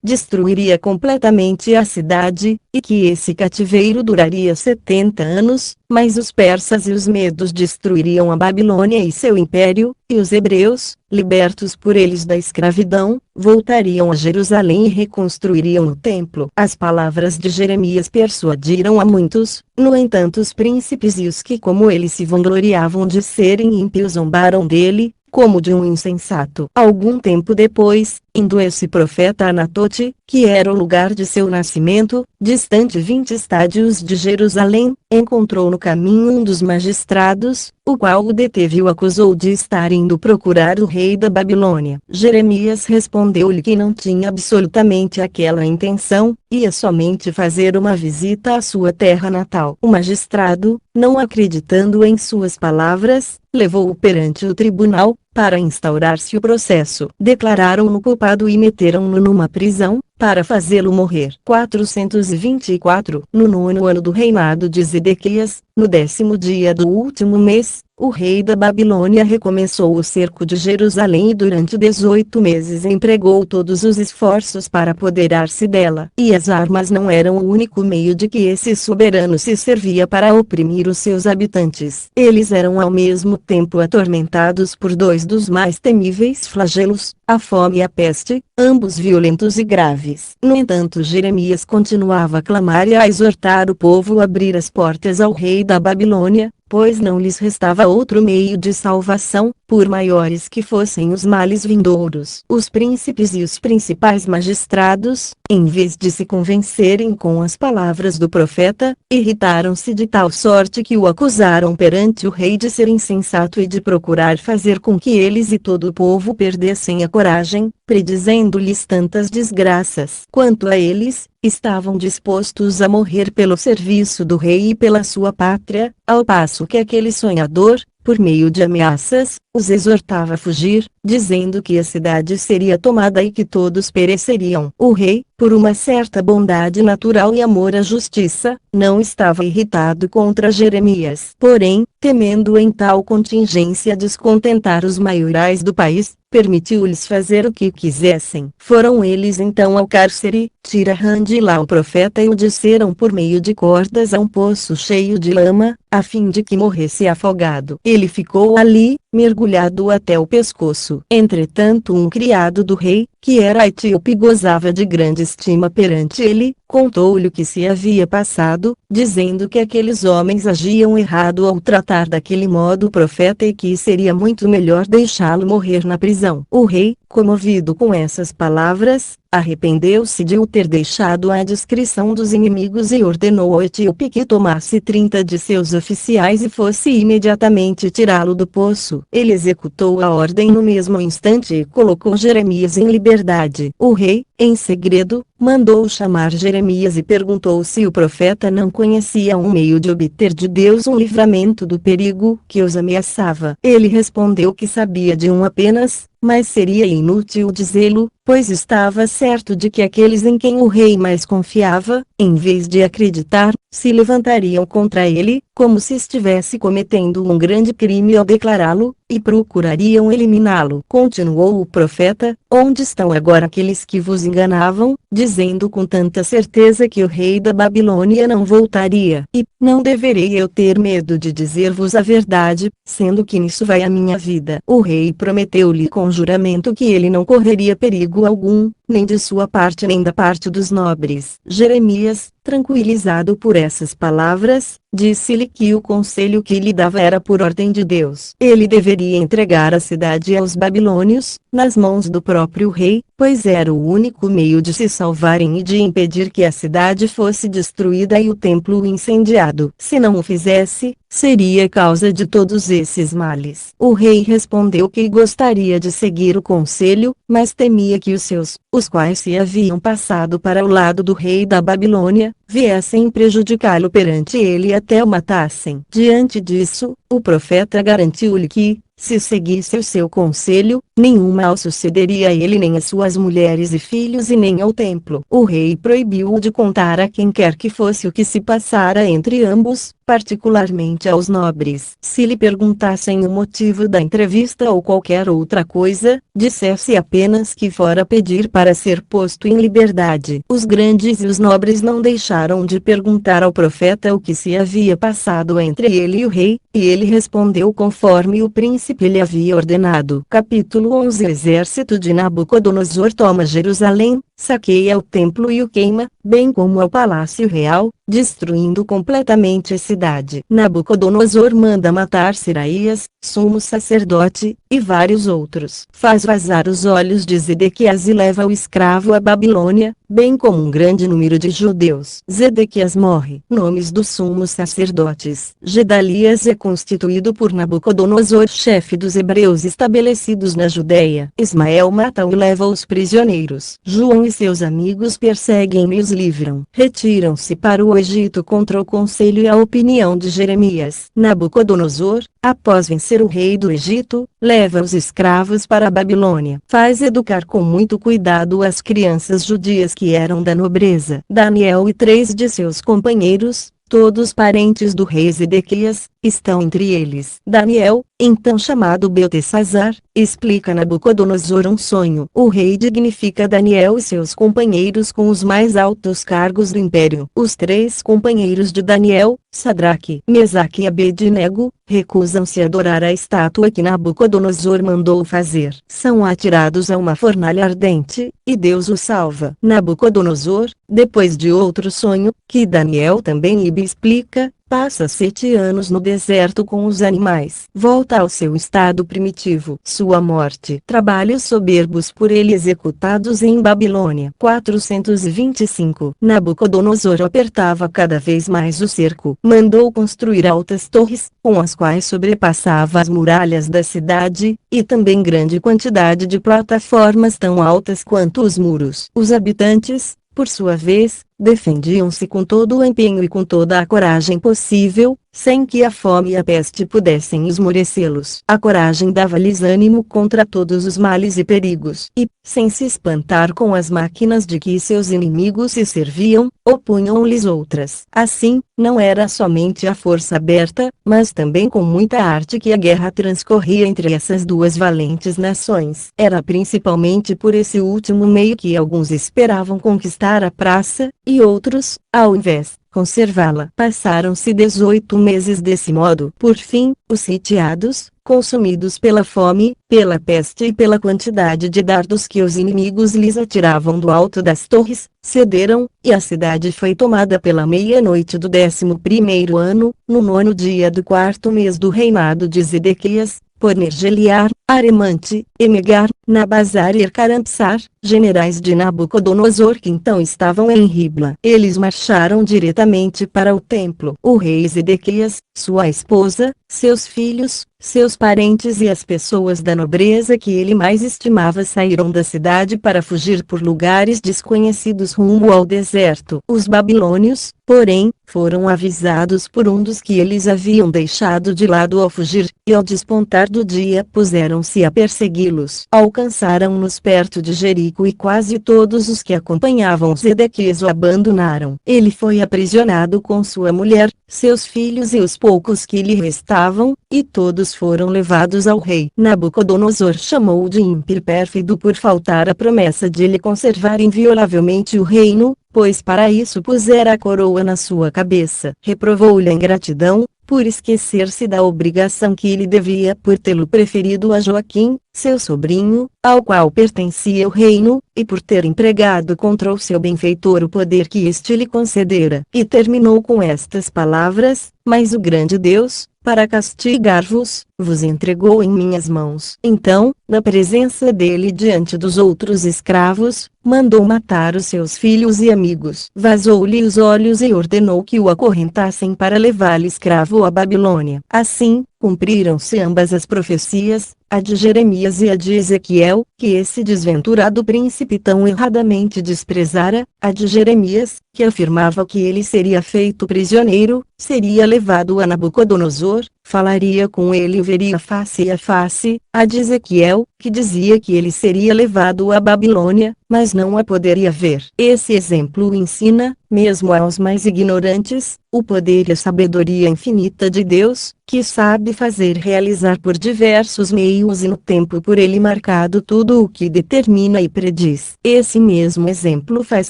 destruiria completamente a cidade, e que esse cativeiro duraria 70 anos, mas os persas e os medos destruiriam a Babilônia e seu império, e os hebreus, libertos por eles da escravidão, voltariam a Jerusalém e reconstruiriam o templo. As palavras de Jeremias persuadiram a muitos, no entanto os príncipes e os que como ele se vangloriavam de serem ímpios zombaram dele, como de um insensato. Algum tempo depois, indo esse profeta a Anatote, que era o lugar de seu nascimento, distante 20 estádios de Jerusalém, encontrou no caminho um dos magistrados, o qual o deteve e o acusou de estar indo procurar o rei da Babilônia. Jeremias respondeu-lhe que não tinha absolutamente aquela intenção, ia somente fazer uma visita à sua terra natal. O magistrado, não acreditando em suas palavras, levou-o perante o tribunal, para instaurar-se o processo. Declararam-no culpado e meteram-no numa prisão, para fazê-lo morrer. 424. No 9º ano do reinado de Zedequias, no 10º dia do último mês, O rei da Babilônia recomeçou o cerco de Jerusalém e durante 18 meses empregou todos os esforços para apoderar-se dela. E as armas não eram o único meio de que esse soberano se servia para oprimir os seus habitantes. Eles eram ao mesmo tempo atormentados por dois dos mais temíveis flagelos, a fome e a peste, ambos violentos e graves. No entanto, Jeremias continuava a clamar e a exortar o povo a abrir as portas ao rei da Babilônia, pois não lhes restava outro meio de salvação, por maiores que fossem os males vindouros. Os príncipes e os principais magistrados, em vez de se convencerem com as palavras do profeta, irritaram-se de tal sorte que o acusaram perante o rei de ser insensato e de procurar fazer com que eles e todo o povo perdessem a coragem, predizendo-lhes tantas desgraças. Quanto a eles, estavam dispostos a morrer pelo serviço do rei e pela sua pátria, ao passo que aquele sonhador, por meio de ameaças, os exortava a fugir, dizendo que a cidade seria tomada e que todos pereceriam. O rei, por uma certa bondade natural e amor à justiça, não estava irritado contra Jeremias. Porém, temendo em tal contingência descontentar os maiorais do país, permitiu-lhes fazer o que quisessem. Foram eles então ao cárcere, Tirahã de lá o profeta e o desceram por meio de cordas a um poço cheio de lama, a fim de que morresse afogado. Ele ficou ali, mergulhado até o pescoço. Entretanto, um criado do rei, que era etíope e gozava de grande estima perante ele, contou-lhe o que se havia passado, dizendo que aqueles homens agiam errado ao tratar daquele modo o profeta e que seria muito melhor deixá-lo morrer na prisão. O rei, comovido com essas palavras, arrependeu-se de o ter deixado à discrição dos inimigos e ordenou ao etíope que tomasse 30 de seus oficiais e fosse imediatamente tirá-lo do poço. Ele executou a ordem no mesmo instante e colocou Jeremias em liberdade. O rei, em segredo, mandou chamar Jeremias e perguntou se o profeta não conhecia um meio de obter de Deus um livramento do perigo que os ameaçava. Ele respondeu que sabia de um apenas, mas seria inútil dizê-lo, pois estava certo de que aqueles em quem o rei mais confiava, em vez de acreditar, se levantariam contra ele, como se estivesse cometendo um grande crime ao declará-lo, e procurariam eliminá-lo. Continuou o profeta: onde estão agora aqueles que vos enganavam, dizendo com tanta certeza que o rei da Babilônia não voltaria? E, não deverei eu ter medo de dizer-vos a verdade, sendo que nisso vai a minha vida? O rei prometeu-lhe com juramento que ele não correria perigo algum, nem de sua parte nem da parte dos nobres. Jeremias, tranquilizado por essas palavras, disse-lhe que o conselho que lhe dava era por ordem de Deus. Ele deveria entregar a cidade aos babilônios, nas mãos do próprio rei, pois era o único meio de se salvarem e de impedir que a cidade fosse destruída e o templo incendiado. Se não o fizesse, seria causa de todos esses males. O rei respondeu que gostaria de seguir o conselho, mas temia que os quais se haviam passado para o lado do rei da Babilônia, viessem prejudicá-lo perante ele e até o matassem. Diante disso, o profeta garantiu-lhe que, se seguisse o seu conselho, nenhum mal sucederia a ele nem às suas mulheres e filhos e nem ao templo. O rei proibiu-o de contar a quem quer que fosse o que se passara entre ambos, particularmente aos nobres. Se lhe perguntassem o motivo da entrevista ou qualquer outra coisa, dissesse apenas que fora pedir para ser posto em liberdade. Os grandes e os nobres não deixaram de perguntar ao profeta o que se havia passado entre ele e o rei, e ele respondeu conforme o príncipe lhe havia ordenado. Capítulo 11. O exército de Nabucodonosor toma Jerusalém, saqueia o templo e o queima, bem como ao palácio real, destruindo completamente a cidade. Nabucodonosor manda matar Seraías, sumo sacerdote, e vários outros. Faz vazar os olhos de Zedequias e leva o escravo à Babilônia, bem como um grande número de judeus. Zedequias morre. Nomes dos sumos sacerdotes. Gedalias é constituído por Nabucodonosor chefe dos hebreus estabelecidos na Judéia. Ismael mata-o e leva os prisioneiros. João e seus amigos perseguem e os livram. Retiram-se para o Egito contra o conselho e a opinião de Jeremias. Nabucodonosor, após vencer o rei do Egito, leva os escravos para a Babilônia. Faz educar com muito cuidado as crianças judias que eram da nobreza. Daniel e 3 de seus companheiros, todos parentes do rei Zedequias, estão entre eles. Daniel, então chamado Beltesazar, explica a Nabucodonosor um sonho. O rei dignifica Daniel e seus companheiros com os mais altos cargos do império. Os 3 companheiros de Daniel, Sadraque, Mesaque e Abednego, recusam-se a adorar a estátua que Nabucodonosor mandou fazer. São atirados a uma fornalha ardente, e Deus os salva. Nabucodonosor, depois de outro sonho, que Daniel também lhe explica, passa 7 anos no deserto com os animais. Volta ao seu estado primitivo. Sua morte. Trabalhos soberbos por ele executados em Babilônia. 425. Nabucodonosor apertava cada vez mais o cerco. Mandou construir altas torres, com as quais sobrepassava as muralhas da cidade, e também grande quantidade de plataformas tão altas quanto os muros. Os habitantes, por sua vez, defendiam-se com todo o empenho e com toda a coragem possível, sem que a fome e a peste pudessem esmorecê-los. A coragem dava-lhes ânimo contra todos os males e perigos, e, sem se espantar com as máquinas de que seus inimigos se serviam, opunham-lhes outras. Assim, não era somente a força aberta, mas também com muita arte que a guerra transcorria entre essas duas valentes nações. Era principalmente por esse último meio que alguns esperavam conquistar a praça, e outros, ao invés, conservá-la. Passaram-se 18 meses desse modo. Por fim, os sitiados, consumidos pela fome, pela peste e pela quantidade de dardos que os inimigos lhes atiravam do alto das torres, cederam, e a cidade foi tomada pela meia-noite do 11º ano, no 9º dia do 4º mês do reinado de Zedequias, por Nergeliar, Aremante, Emegar, Nabazar e Ercarampsar, generais de Nabucodonosor que então estavam em Ribla. Eles marcharam diretamente para o templo. O rei Zedequias, sua esposa, seus filhos, seus parentes e as pessoas da nobreza que ele mais estimava saíram da cidade para fugir por lugares desconhecidos rumo ao deserto. Os babilônios, porém, foram avisados por um dos que eles haviam deixado de lado ao fugir, e ao despontar do dia puseram-se a persegui-los. Alcançaram-nos perto de Jerico e quase todos os que acompanhavam Zedequias o abandonaram. Ele foi aprisionado com sua mulher, seus filhos e os poucos que lhe restavam, e todos foram levados ao rei. Nabucodonosor chamou-o de ímpio e pérfido por faltar à promessa de lhe conservar inviolavelmente o reino, pois para isso pusera a coroa na sua cabeça. Reprovou-lhe a ingratidão, por esquecer-se da obrigação que lhe devia por tê-lo preferido a Joaquim, seu sobrinho, ao qual pertencia o reino, e por ter empregado contra o seu benfeitor o poder que este lhe concedera. E terminou com estas palavras: mas o grande Deus, para castigar-vos, vos entregou em minhas mãos. Então, na presença dele diante dos outros escravos, mandou matar os seus filhos e amigos. Vazou-lhe os olhos e ordenou que o acorrentassem para levá-lo escravo à Babilônia. Assim, cumpriram-se ambas as profecias, a de Jeremias e a de Ezequiel, que esse desventurado príncipe tão erradamente desprezara, a de Jeremias, que afirmava que ele seria feito prisioneiro, seria levado a Nabucodonosor, falaria com ele e o veria face a face, a de Ezequiel, que dizia que ele seria levado à Babilônia, mas não a poderia ver. Esse exemplo ensina, mesmo aos mais ignorantes, o poder e a sabedoria infinita de Deus, que sabe fazer realizar por diversos meios e no tempo por ele marcado tudo o que determina e prediz. Esse mesmo exemplo faz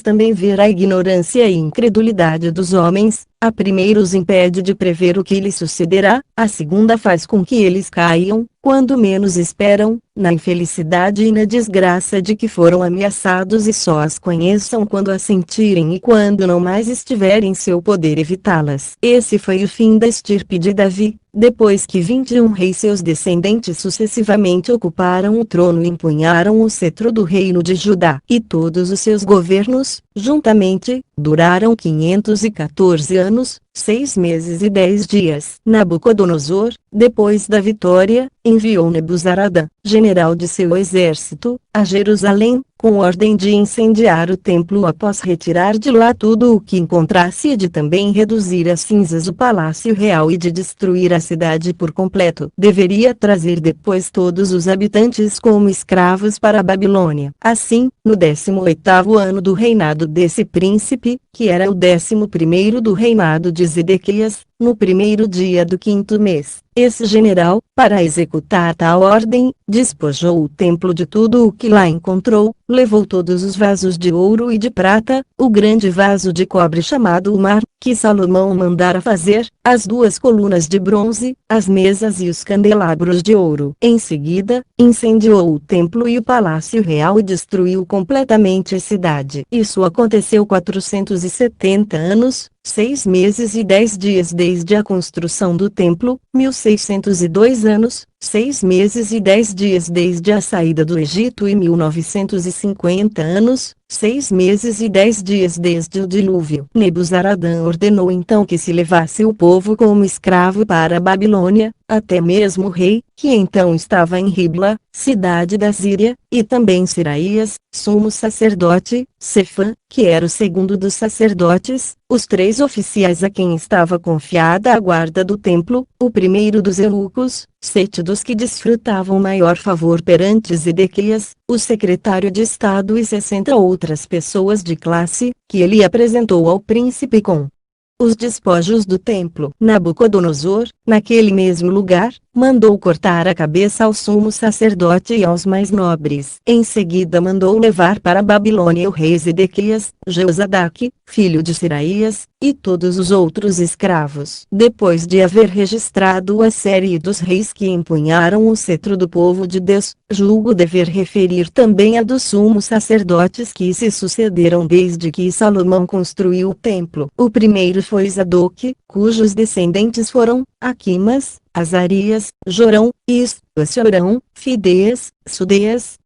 também ver a ignorância e incredulidade dos homens. A primeira os impede de prever o que lhes sucederá, a segunda faz com que eles caiam, quando menos esperam, na infelicidade e na desgraça de que foram ameaçados e só as conheçam quando as sentirem e quando não mais estiver em seu poder evitá-las. Esse foi o fim da estirpe de Davi, depois que 21 reis seus descendentes sucessivamente ocuparam o trono e empunharam o cetro do reino de Judá. E todos os seus governos, juntamente, duraram 514 anos, 6 meses e 10 dias. Nabucodonosor, depois da vitória, enviou Nebuzaradã, general de seu exército, a Jerusalém, com ordem de incendiar o templo após retirar de lá tudo o que encontrasse e de também reduzir a cinzas o palácio real e de destruir a cidade por completo. Deveria trazer depois todos os habitantes como escravos para a Babilônia. Assim, no 18º ano do reinado desse príncipe, que era o 11º do reinado de Zedequias, no primeiro dia do 5º mês. Esse general, para executar tal ordem, despojou o templo de tudo o que lá encontrou, levou todos os vasos de ouro e de prata, o grande vaso de cobre chamado o mar, que Salomão mandara fazer, as 2 colunas de bronze, as mesas e os candelabros de ouro. Em seguida, incendiou o templo e o palácio real e destruiu completamente a cidade. Isso aconteceu 470 anos, 6 meses e 10 dias desde a construção do templo, 1602 anos, 6 meses e 10 dias desde a saída do Egito e 1950 anos, 6 meses e 10 dias desde o dilúvio. Nebuzaradã ordenou então que se levasse o povo como escravo para a Babilônia, até mesmo o rei, que então estava em Ribla, cidade da Síria, e também Seraías, sumo sacerdote, Sefã, que era o segundo dos sacerdotes, os 3 oficiais a quem estava confiada a guarda do templo, o primeiro dos eunucos, 7 dos que desfrutavam maior favor perante Zedequias, o secretário de Estado e 60 outras pessoas de classe, que ele apresentou ao príncipe com os despojos do templo. Nabucodonosor, naquele mesmo lugar, mandou cortar a cabeça ao sumo sacerdote e aos mais nobres. Em seguida mandou levar para a Babilônia o rei Zedequias, Jeozadaque, filho de Seraías, e todos os outros escravos. Depois de haver registrado a série dos reis que empunharam o cetro do povo de Deus, julgo dever referir também a dos sumos sacerdotes que se sucederam desde que Salomão construiu o templo. O primeiro foi Zadoque, cujos descendentes foram Aquimas, Azarias, Jorão, Istorão, Fideias, Sudeias,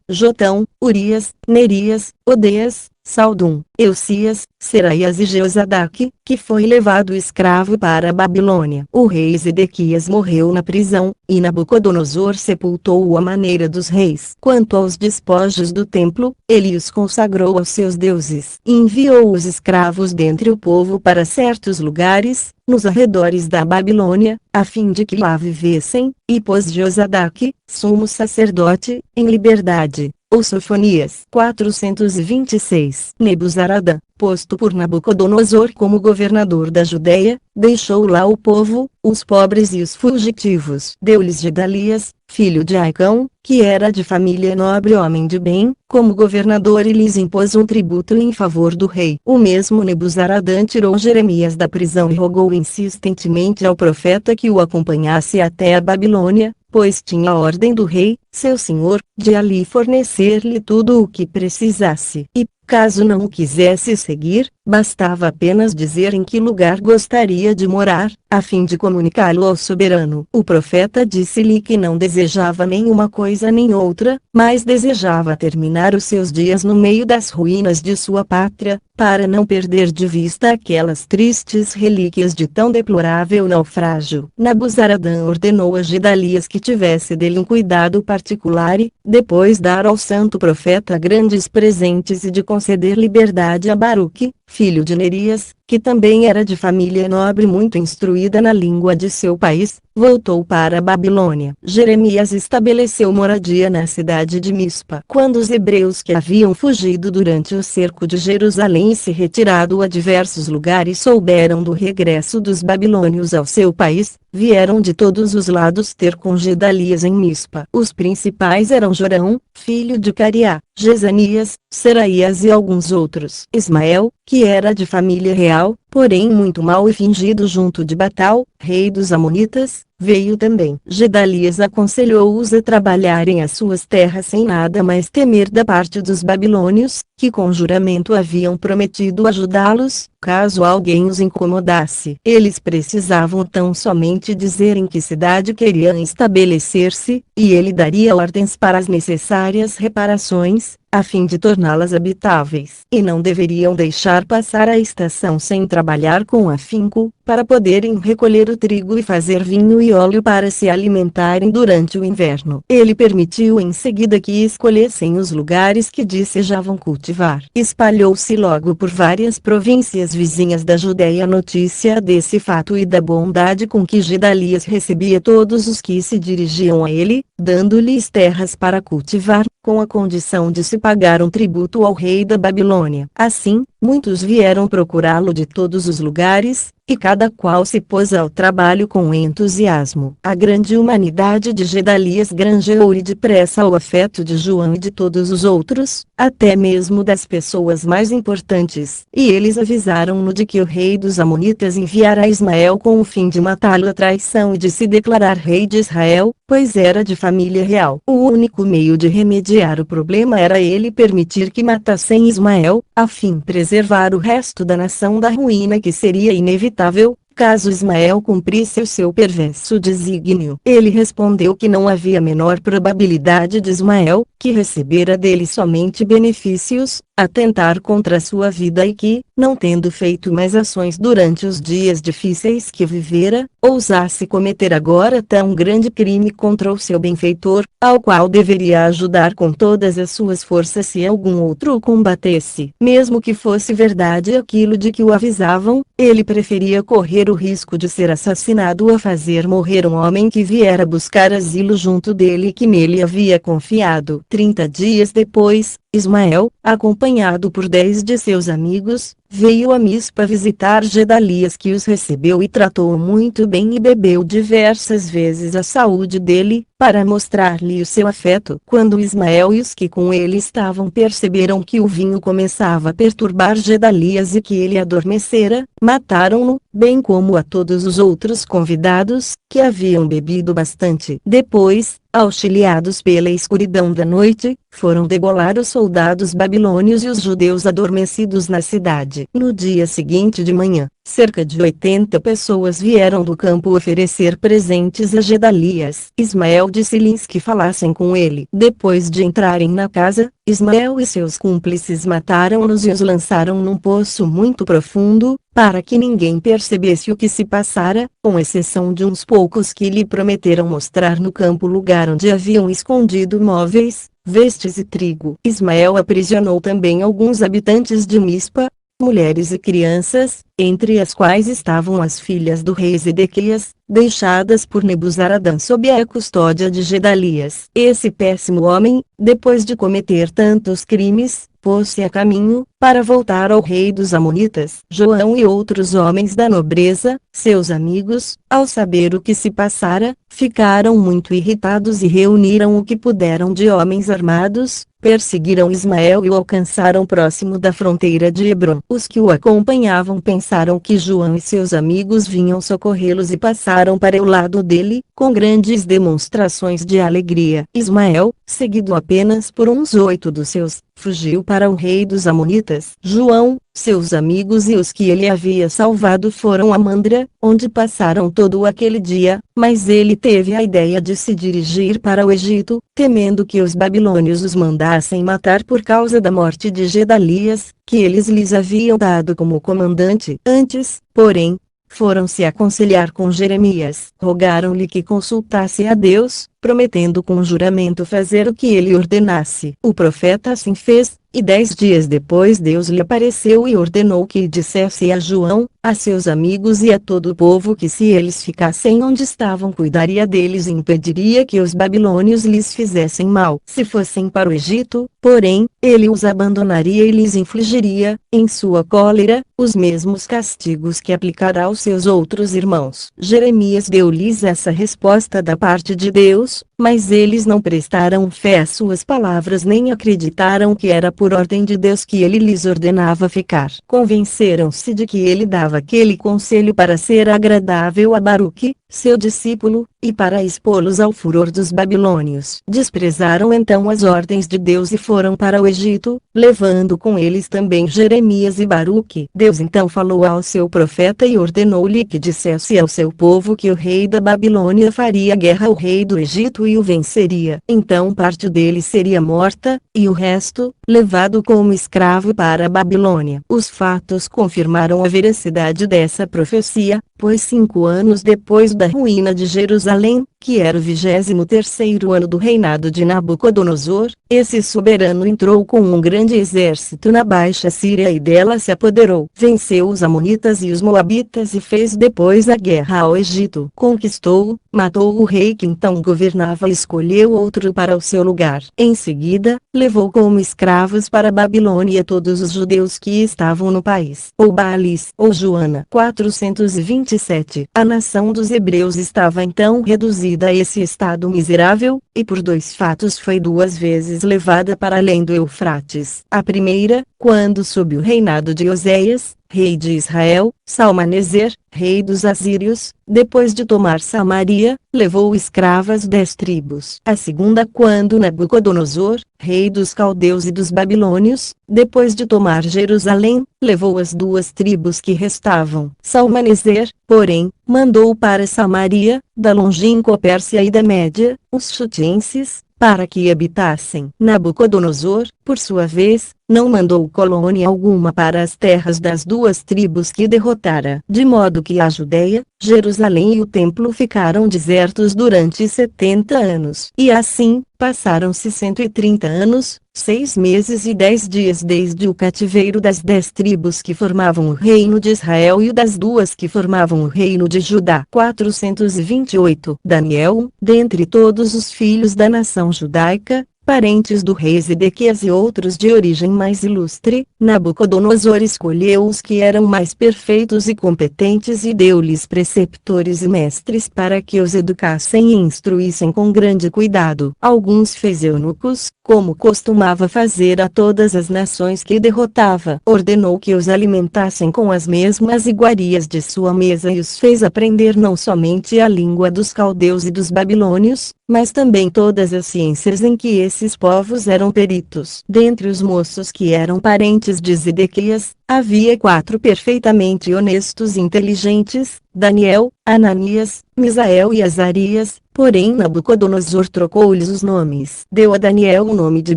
Jotão, Urias, Nerias, Odeias, Saldum, Eucias, Seraías e Jeozadaque, que foi levado escravo para a Babilônia. O rei Zedequias morreu na prisão, e Nabucodonosor sepultou-o à maneira dos reis. Quanto aos despojos do templo, ele os consagrou aos seus deuses. Enviou os escravos dentre o povo para certos lugares, nos arredores da Babilônia, a fim de que lá vivessem, e pôs Jeozadaque, sumo sacerdote, em liberdade. Ou Sofonias 426. Nebuzaradã, posto por Nabucodonosor como governador da Judéia, deixou lá o povo, os pobres e os fugitivos. Deu-lhes Gedalias, filho de Aicão, que era de família nobre homem de bem, como governador e lhes impôs um tributo em favor do rei. O mesmo Nebuzaradã tirou Jeremias da prisão e rogou insistentemente ao profeta que o acompanhasse até a Babilônia, pois tinha a ordem do rei, seu senhor, de ali fornecer-lhe tudo o que precisasse. E, caso não o quisesse seguir, bastava apenas dizer em que lugar gostaria de morar, a fim de comunicá-lo ao soberano. O profeta disse-lhe que não desejava nem uma coisa nem outra, mas desejava terminar os seus dias no meio das ruínas de sua pátria, para não perder de vista aquelas tristes relíquias de tão deplorável naufrágio. Nabuzaradã ordenou a Gedalias que tivesse dele um cuidado particular e, depois dar ao santo profeta grandes presentes e de conceder liberdade a Baruque, filho de Nerias, que também era de família nobre muito instruída na língua de seu país, voltou para a Babilônia. Jeremias estabeleceu moradia na cidade de Mispa. Quando os hebreus que haviam fugido durante o cerco de Jerusalém e se retirado a diversos lugares souberam do regresso dos babilônios ao seu país, vieram de todos os lados ter com Gedalias em Mispa. Os principais eram Jorão, filho de Cariá, Jezanias, Seraías e alguns outros. Ismael, que era de família real, porém muito mau e fingido junto de Batal, rei dos Amonitas, veio também. Gedalias aconselhou-os a trabalharem as suas terras sem nada mais temer da parte dos babilônios, que com juramento haviam prometido ajudá-los, caso alguém os incomodasse. Eles precisavam tão somente dizer em que cidade queriam estabelecer-se, e ele daria ordens para as necessárias reparações, a fim de torná-las habitáveis. E não deveriam deixar passar a estação sem trabalhar com afinco, para poderem recolher o trigo e fazer vinho e óleo para se alimentarem durante o inverno. Ele permitiu em seguida que escolhessem os lugares que desejavam cultivar. Espalhou-se logo por várias províncias vizinhas da Judéia a notícia desse fato e da bondade com que Gedalias recebia todos os que se dirigiam a ele, dando-lhes terras para cultivar, com a condição de se se pagar um tributo ao rei da Babilônia. Assim, muitos vieram procurá-lo de todos os lugares, e cada qual se pôs ao trabalho com entusiasmo. A grande humanidade de Gedalias granjeou-lhe depressa o afeto de João e de todos os outros, até mesmo das pessoas mais importantes. E eles avisaram-no de que o rei dos Amonitas enviara a Ismael com o fim de matá-lo à traição e de se declarar rei de Israel, pois era de família real. O único meio de remediar o problema era ele permitir que matassem Ismael, a fim de preservar o resto da nação da ruína que seria inevitável, caso Ismael cumprisse o seu perverso desígnio. Ele respondeu que não havia a menor probabilidade de Ismael, que recebera dele somente benefícios, atentar contra sua vida e que, não tendo feito mais ações durante os dias difíceis que vivera, ousasse cometer agora tão grande crime contra o seu benfeitor, ao qual deveria ajudar com todas as suas forças se algum outro o combatesse. Mesmo que fosse verdade aquilo de que o avisavam, ele preferia correr o risco de ser assassinado a fazer morrer um homem que viera buscar asilo junto dele e que nele havia confiado. 30 dias depois, Ismael, acompanhado por 10 de seus amigos, veio a Mispa visitar Gedalias, que os recebeu e tratou-o muito bem e bebeu diversas vezes a saúde dele, para mostrar-lhe o seu afeto. Quando Ismael e os que com ele estavam perceberam que o vinho começava a perturbar Gedalias e que ele adormecera, mataram-no, bem como a todos os outros convidados, que haviam bebido bastante. Depois, auxiliados pela escuridão da noite, foram degolar os soldados babilônios e os judeus adormecidos na cidade. No dia seguinte de manhã, cerca de 80 pessoas vieram do campo oferecer presentes a Gedalias. Ismael disse-lhes que falassem com ele. Depois de entrarem na casa, Ismael e seus cúmplices mataram-nos e os lançaram num poço muito profundo, para que ninguém percebesse o que se passara, com exceção de uns poucos que lhe prometeram mostrar no campo o lugar onde haviam escondido móveis, vestes e trigo. Ismael aprisionou também alguns habitantes de Mispa, mulheres e crianças, entre as quais estavam as filhas do rei Zedequias, deixadas por Nebuzaradã sob a custódia de Gedalias. Esse péssimo homem, depois de cometer tantos crimes, pôs-se a caminho, para voltar ao rei dos Amonitas. João e outros homens da nobreza, seus amigos, ao saber o que se passara, ficaram muito irritados e reuniram o que puderam de homens armados, perseguiram Ismael e o alcançaram próximo da fronteira de Hebrom. Os que o acompanhavam pensaram que João e seus amigos vinham socorrê-los e passaram para o lado dele, com grandes demonstrações de alegria. Ismael, seguido apenas por uns 8 dos seus, fugiu para o rei dos Amonitas. João, seus amigos e os que ele havia salvado foram a Mandra, onde passaram todo aquele dia, mas ele teve a ideia de se dirigir para o Egito, temendo que os babilônios os mandassem matar por causa da morte de Gedalias, que eles lhes haviam dado como comandante. Antes, porém, foram se aconselhar com Jeremias. Rogaram-lhe que consultasse a Deus, prometendo com juramento fazer o que ele ordenasse. O profeta assim fez, e 10 dias depois Deus lhe apareceu e ordenou que dissesse a João, a seus amigos e a todo o povo que se eles ficassem onde estavam cuidaria deles e impediria que os babilônios lhes fizessem mal. Se fossem para o Egito, porém, ele os abandonaria e lhes infligiria, em sua cólera, os mesmos castigos que aplicará aos seus outros irmãos. Jeremias deu-lhes essa resposta da parte de Deus, mas eles não prestaram fé às suas palavras nem acreditaram que era por ordem de Deus que ele lhes ordenava ficar. Convenceram-se de que ele dava aquele conselho para ser agradável a Baruque, seu discípulo, e para expô-los ao furor dos babilônios. Desprezaram então as ordens de Deus e foram para o Egito, levando com eles também Jeremias e Baruque. Deus então falou ao seu profeta e ordenou-lhe que dissesse ao seu povo que o rei da Babilônia faria guerra ao rei do Egito e o venceria. Então parte dele seria morta, e o resto, levado como escravo para a Babilônia. Os fatos confirmaram a veracidade dessa profecia, pois 5 anos depois da ruína de Jerusalém, que era o 23º ano do reinado de Nabucodonosor, esse soberano entrou com um grande exército na Baixa Síria e dela se apoderou. Venceu os Amonitas e os Moabitas e fez depois a guerra ao Egito. Conquistou-o, matou o rei que então governava e escolheu outro para o seu lugar. Em seguida, levou como escravos para a Babilônia todos os judeus que estavam no país. Ou Baalis, ou Joana. 427. A nação dos hebreus estava então reduzida a esse estado miserável, e por dois fatos foi duas vezes levada para além do Eufrates. A primeira, quando sob o reinado de Oséias, rei de Israel, Salmaneser, rei dos assírios, depois de tomar Samaria, levou escravas 10 tribos. A segunda quando Nabucodonosor, rei dos caldeus e dos babilônios, depois de tomar Jerusalém, levou as 2 tribos que restavam. Salmaneser, porém, mandou para Samaria, da longínqua Pérsia e da Média, os chutenses, para que habitassem. Nabucodonosor, por sua vez, não mandou colônia alguma para as terras das 2 tribos que derrotara. De modo que a Judéia, Jerusalém e o templo ficaram desertos durante 70 anos. E assim, passaram-se 130 anos, 6 meses e 10 dias desde o cativeiro das 10 tribos que formavam o reino de Israel e o das 2 que formavam o reino de Judá. 428. Daniel, dentre todos os filhos da nação judaica, parentes do rei Zedequias e outros de origem mais ilustre, Nabucodonosor escolheu os que eram mais perfeitos e competentes e deu-lhes preceptores e mestres para que os educassem e instruíssem com grande cuidado. Alguns fez eunucos, como costumava fazer a todas as nações que derrotava. Ordenou que os alimentassem com as mesmas iguarias de sua mesa e os fez aprender não somente a língua dos caldeus e dos babilônios, mas também todas as ciências em que esses povos eram peritos. Dentre os moços que eram parentes de Zedequias, havia 4 perfeitamente honestos e inteligentes: Daniel, Ananias, Misael e Azarias. Porém Nabucodonosor trocou-lhes os nomes. Deu a Daniel o nome de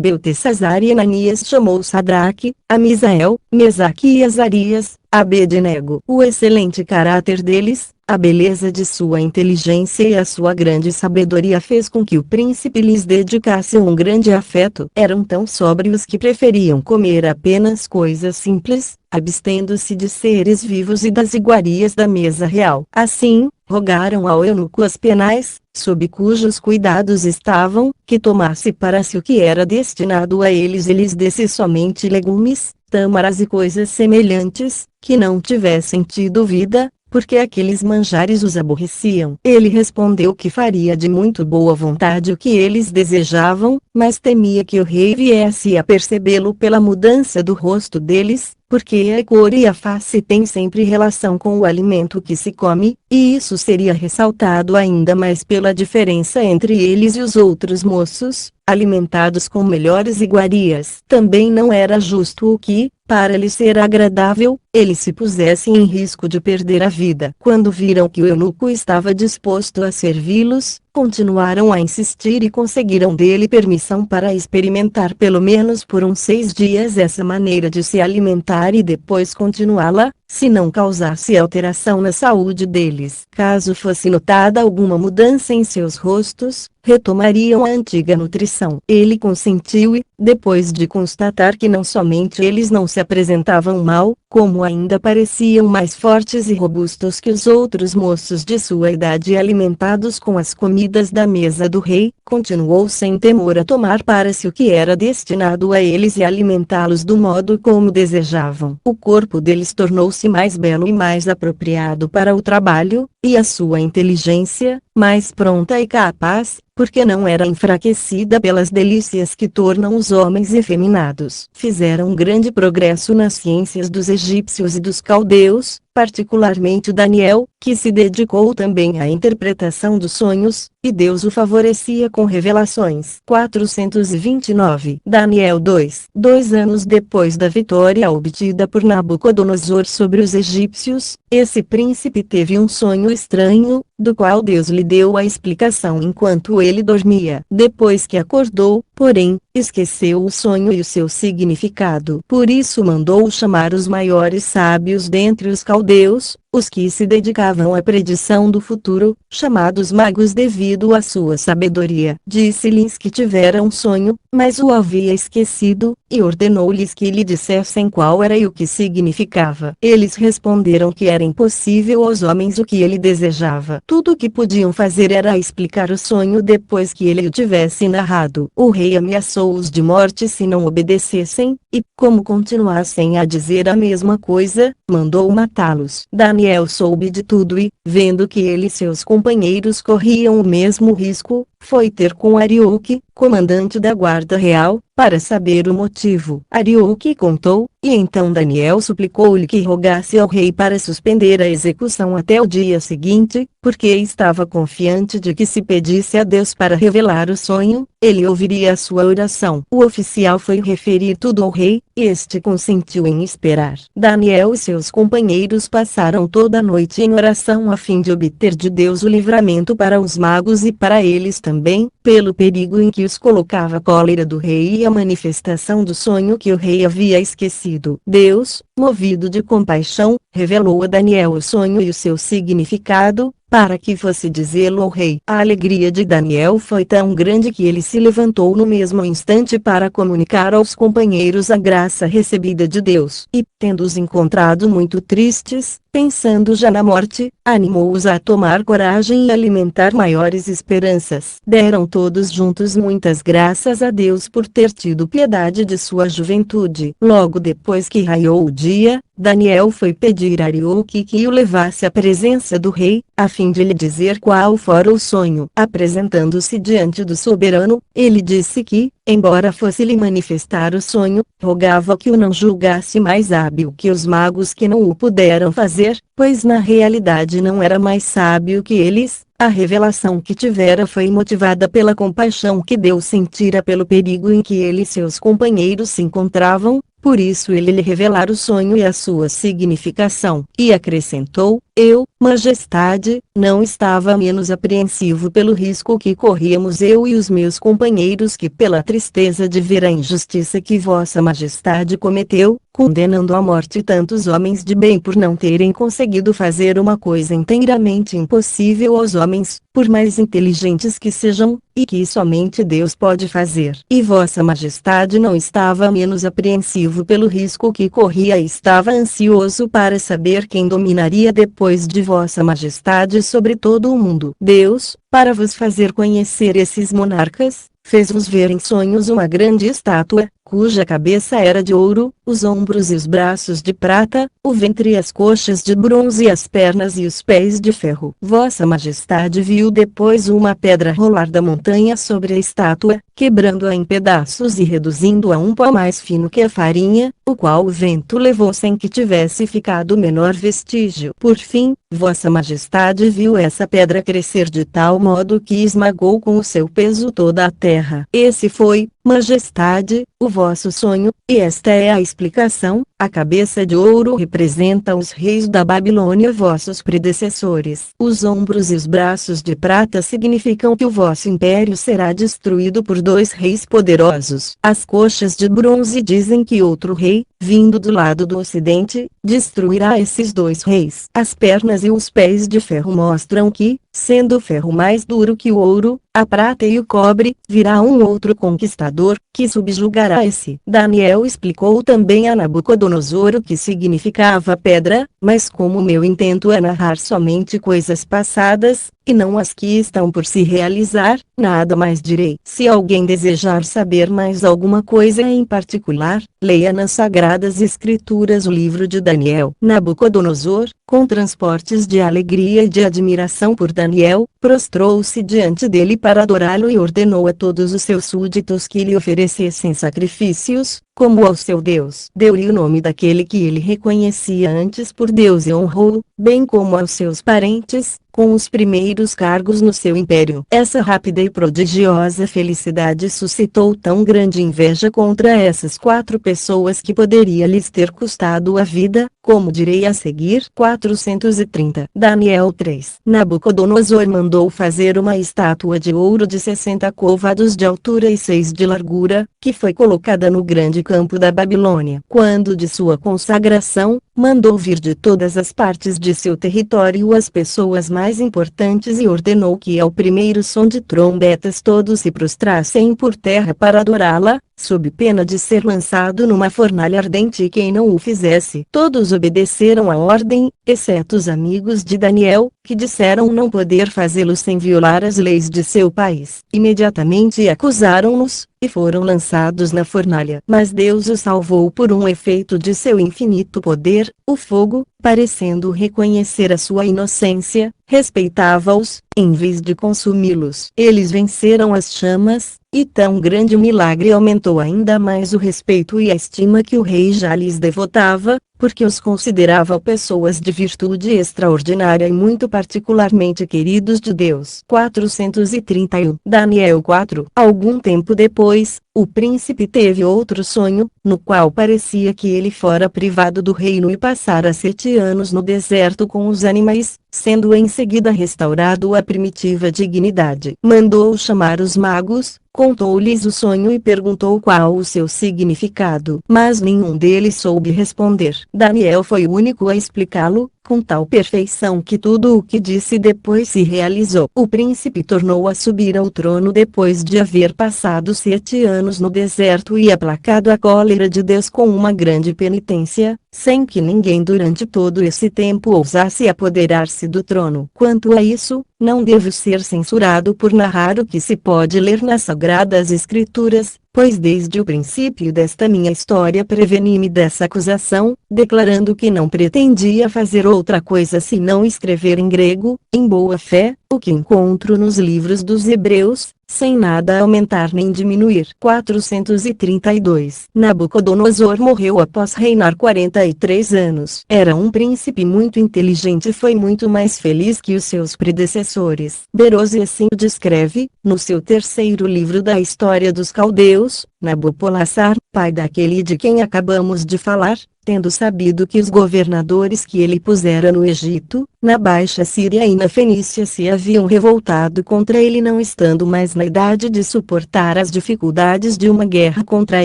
Beltesazar e Ananias chamou Sadraque, a Misael, Mesaque e Azarias, Abednego. O excelente caráter deles, a beleza de sua inteligência e a sua grande sabedoria fez com que o príncipe lhes dedicasse um grande afeto. Eram tão sóbrios que preferiam comer apenas coisas simples, abstendo-se de seres vivos e das iguarias da mesa real. Assim, rogaram ao eunuco Aspenaz, sob cujos cuidados estavam, que tomasse para si o que era destinado a eles e lhes desse somente legumes, tâmaras e coisas semelhantes, que não tivessem tido vida, porque aqueles manjares os aborreciam. Ele respondeu que faria de muito boa vontade o que eles desejavam, mas temia que o rei viesse a percebê-lo pela mudança do rosto deles, porque a cor e a face têm sempre relação com o alimento que se come, e isso seria ressaltado ainda mais pela diferença entre eles e os outros moços, alimentados com melhores iguarias. Também não era justo o que, para lhe ser agradável, eles se pusessem em risco de perder a vida. Quando viram que o eunuco estava disposto a servi-los, continuaram a insistir e conseguiram dele permissão para experimentar pelo menos por uns 6 dias essa maneira de se alimentar e depois continuá-la, se não causasse alteração na saúde deles. Caso fosse notada alguma mudança em seus rostos, retomariam a antiga nutrição. Ele consentiu e, depois de constatar que não somente eles não se apresentavam mal, como ainda pareciam mais fortes e robustos que os outros moços de sua idade alimentados com as comidas da mesa do rei, continuou sem temor a tomar para si o que era destinado a eles e alimentá-los do modo como desejavam. O corpo deles tornou-se mais belo e mais apropriado para o trabalho, e a sua inteligência, mais pronta e capaz, porque não era enfraquecida pelas delícias que tornam os homens efeminados. Fizeram um grande progresso nas ciências dos egípcios e dos caldeus, particularmente Daniel, que se dedicou também à interpretação dos sonhos, e Deus o favorecia com revelações. 429. Daniel 2. 2 anos depois da vitória obtida por Nabucodonosor sobre os egípcios, esse príncipe teve um sonho estranho, do qual Deus lhe deu a explicação enquanto ele dormia. Depois que acordou, porém, esqueceu o sonho e o seu significado. Por isso mandou chamar os maiores sábios dentre os caldeus, os que se dedicavam à predição do futuro, chamados magos devido à sua sabedoria. Disse-lhes que tivera um sonho, mas o havia esquecido, e ordenou-lhes que lhe dissessem qual era e o que significava. Eles responderam que era impossível aos homens o que ele desejava. Tudo o que podiam fazer era explicar o sonho depois que ele o tivesse narrado. O rei ameaçou-os de morte se não obedecessem, e, como continuassem a dizer a mesma coisa, mandou matá-los. Daniel soube de tudo e, vendo que ele e seus companheiros corriam o mesmo risco, foi ter com Arioque, comandante da guarda real, para saber o motivo. Arioque contou, e então Daniel suplicou-lhe que rogasse ao rei para suspender a execução até o dia seguinte, porque estava confiante de que se pedisse a Deus para revelar o sonho, ele ouviria a sua oração. O oficial foi referir tudo ao rei, e este consentiu em esperar. Daniel e seus companheiros passaram toda a noite em oração a fim de obter de Deus o livramento para os magos e para eles também, pelo perigo em que os colocava a cólera do rei e a manifestação do sonho que o rei havia esquecido. Deus, movido de compaixão, revelou a Daniel o sonho e o seu significado, para que fosse dizê-lo ao rei. A alegria de Daniel foi tão grande que ele se levantou no mesmo instante para comunicar aos companheiros a graça recebida de Deus. E, tendo-os encontrado muito tristes, pensando já na morte, animou-os a tomar coragem e alimentar maiores esperanças. Deram todos juntos muitas graças a Deus por ter tido piedade de sua juventude. Logo depois que raiou o dia, Daniel foi pedir a Arioque que o levasse à presença do rei, a fim de lhe dizer qual fora o sonho. Apresentando-se diante do soberano, ele disse que, embora fosse-lhe manifestar o sonho, rogava que o não julgasse mais hábil que os magos que não o puderam fazer, pois na realidade não era mais sábio que eles. A revelação que tivera foi motivada pela compaixão que Deus sentira pelo perigo em que ele e seus companheiros se encontravam, por isso ele lhe revelara o sonho e a sua significação. E acrescentou, eu, majestade, não estava menos apreensivo pelo risco que corríamos eu e os meus companheiros que pela tristeza de ver a injustiça que vossa majestade cometeu, condenando à morte tantos homens de bem por não terem conseguido fazer uma coisa inteiramente impossível aos homens, por mais inteligentes que sejam, e que somente Deus pode fazer. E vossa majestade não estava menos apreensivo pelo risco que corria e estava ansioso para saber quem dominaria depois de vossa majestade sobre todo o mundo. Deus, para vos fazer conhecer esses monarcas, fez-vos ver em sonhos uma grande estátua, cuja cabeça era de ouro, os ombros e os braços de prata, o ventre e as coxas de bronze e as pernas e os pés de ferro. Vossa Majestade viu depois uma pedra rolar da montanha sobre a estátua, quebrando-a em pedaços e reduzindo-a a um pó mais fino que a farinha, o qual o vento levou sem que tivesse ficado o menor vestígio. Por fim, Vossa Majestade viu essa pedra crescer de tal modo que esmagou com o seu peso toda a terra. Esse foi, Majestade, o vosso sonho, e esta é a explicação. A cabeça de ouro representa os reis da Babilônia, vossos predecessores. Os ombros e os braços de prata significam que o vosso império será destruído por dois reis poderosos. As coxas de bronze dizem que outro rei, vindo do lado do ocidente, destruirá esses dois reis. As pernas e os pés de ferro mostram que, sendo o ferro mais duro que o ouro, a prata e o cobre, virá um outro conquistador, que subjugará esse. Daniel explicou também a Nabucodonosor o que significava pedra, mas como meu intento é narrar somente coisas passadas, e não as que estão por se realizar, nada mais direi. Se alguém desejar saber mais alguma coisa em particular, leia nas Sagradas Escrituras o livro de Daniel. Nabucodonosor, com transportes de alegria e de admiração por Daniel, prostrou-se diante dele para adorá-lo e ordenou a todos os seus súditos que lhe oferecessem sacrifícios, como ao seu Deus. Deu-lhe o nome daquele que ele reconhecia antes por Deus e honrou-o, bem como aos seus parentes, com os primeiros cargos no seu império. Essa rápida e prodigiosa felicidade suscitou tão grande inveja contra essas 4 pessoas que poderia lhes ter custado a vida, como direi a seguir. 430. Daniel 3. Nabucodonosor mandou fazer uma estátua de ouro de 60 côvados de altura e 6 de largura, que foi colocada no grande campo da Babilônia. Quando de sua consagração, mandou vir de todas as partes de seu território as pessoas mais importantes e ordenou que ao primeiro som de trombetas todos se prostrassem por terra para adorá-la, sob pena de ser lançado numa fornalha ardente, e quem não o fizesse. Todos obedeceram a ordem, exceto os amigos de Daniel, que disseram não poder fazê-lo sem violar as leis de seu país. Imediatamente acusaram-nos, e foram lançados na fornalha. Mas Deus os salvou por um efeito de seu infinito poder. O fogo, parecendo reconhecer a sua inocência, respeitava-os, em vez de consumi-los. Eles venceram as chamas, e tão grande milagre aumentou ainda mais o respeito e a estima que o rei já lhes devotava, porque os considerava pessoas de virtude extraordinária e muito particularmente queridos de Deus. 431. Daniel 4. Algum tempo depois, o príncipe teve outro sonho, no qual parecia que ele fora privado do reino e passara 7 anos no deserto com os animais, sendo em seguida restaurado à primitiva dignidade. Mandou chamar os magos, contou-lhes o sonho e perguntou qual o seu significado. Mas nenhum deles soube responder. Daniel foi o único a explicá-lo, com tal perfeição que tudo o que disse depois se realizou. O príncipe tornou a subir ao trono depois de haver passado 7 anos no deserto e aplacado a cólera de Deus com uma grande penitência, sem que ninguém durante todo esse tempo ousasse apoderar-se do trono. Quanto a isso, não devo ser censurado por narrar o que se pode ler nas Sagradas Escrituras, pois desde o princípio desta minha história preveni-me dessa acusação, declarando que não pretendia fazer outra coisa senão escrever em grego, em boa fé, o que encontro nos livros dos Hebreus, sem nada aumentar nem diminuir. 432. Nabucodonosor morreu após reinar 43 anos. Era um príncipe muito inteligente e foi muito mais feliz que os seus predecessores. Berozi assim o descreve, no seu terceiro livro da História dos Caldeus. Nabopolassar, pai daquele de quem acabamos de falar, tendo sabido que os governadores que ele pusera no Egito, na Baixa Síria e na Fenícia se haviam revoltado contra ele, não estando mais na idade de suportar as dificuldades de uma guerra contra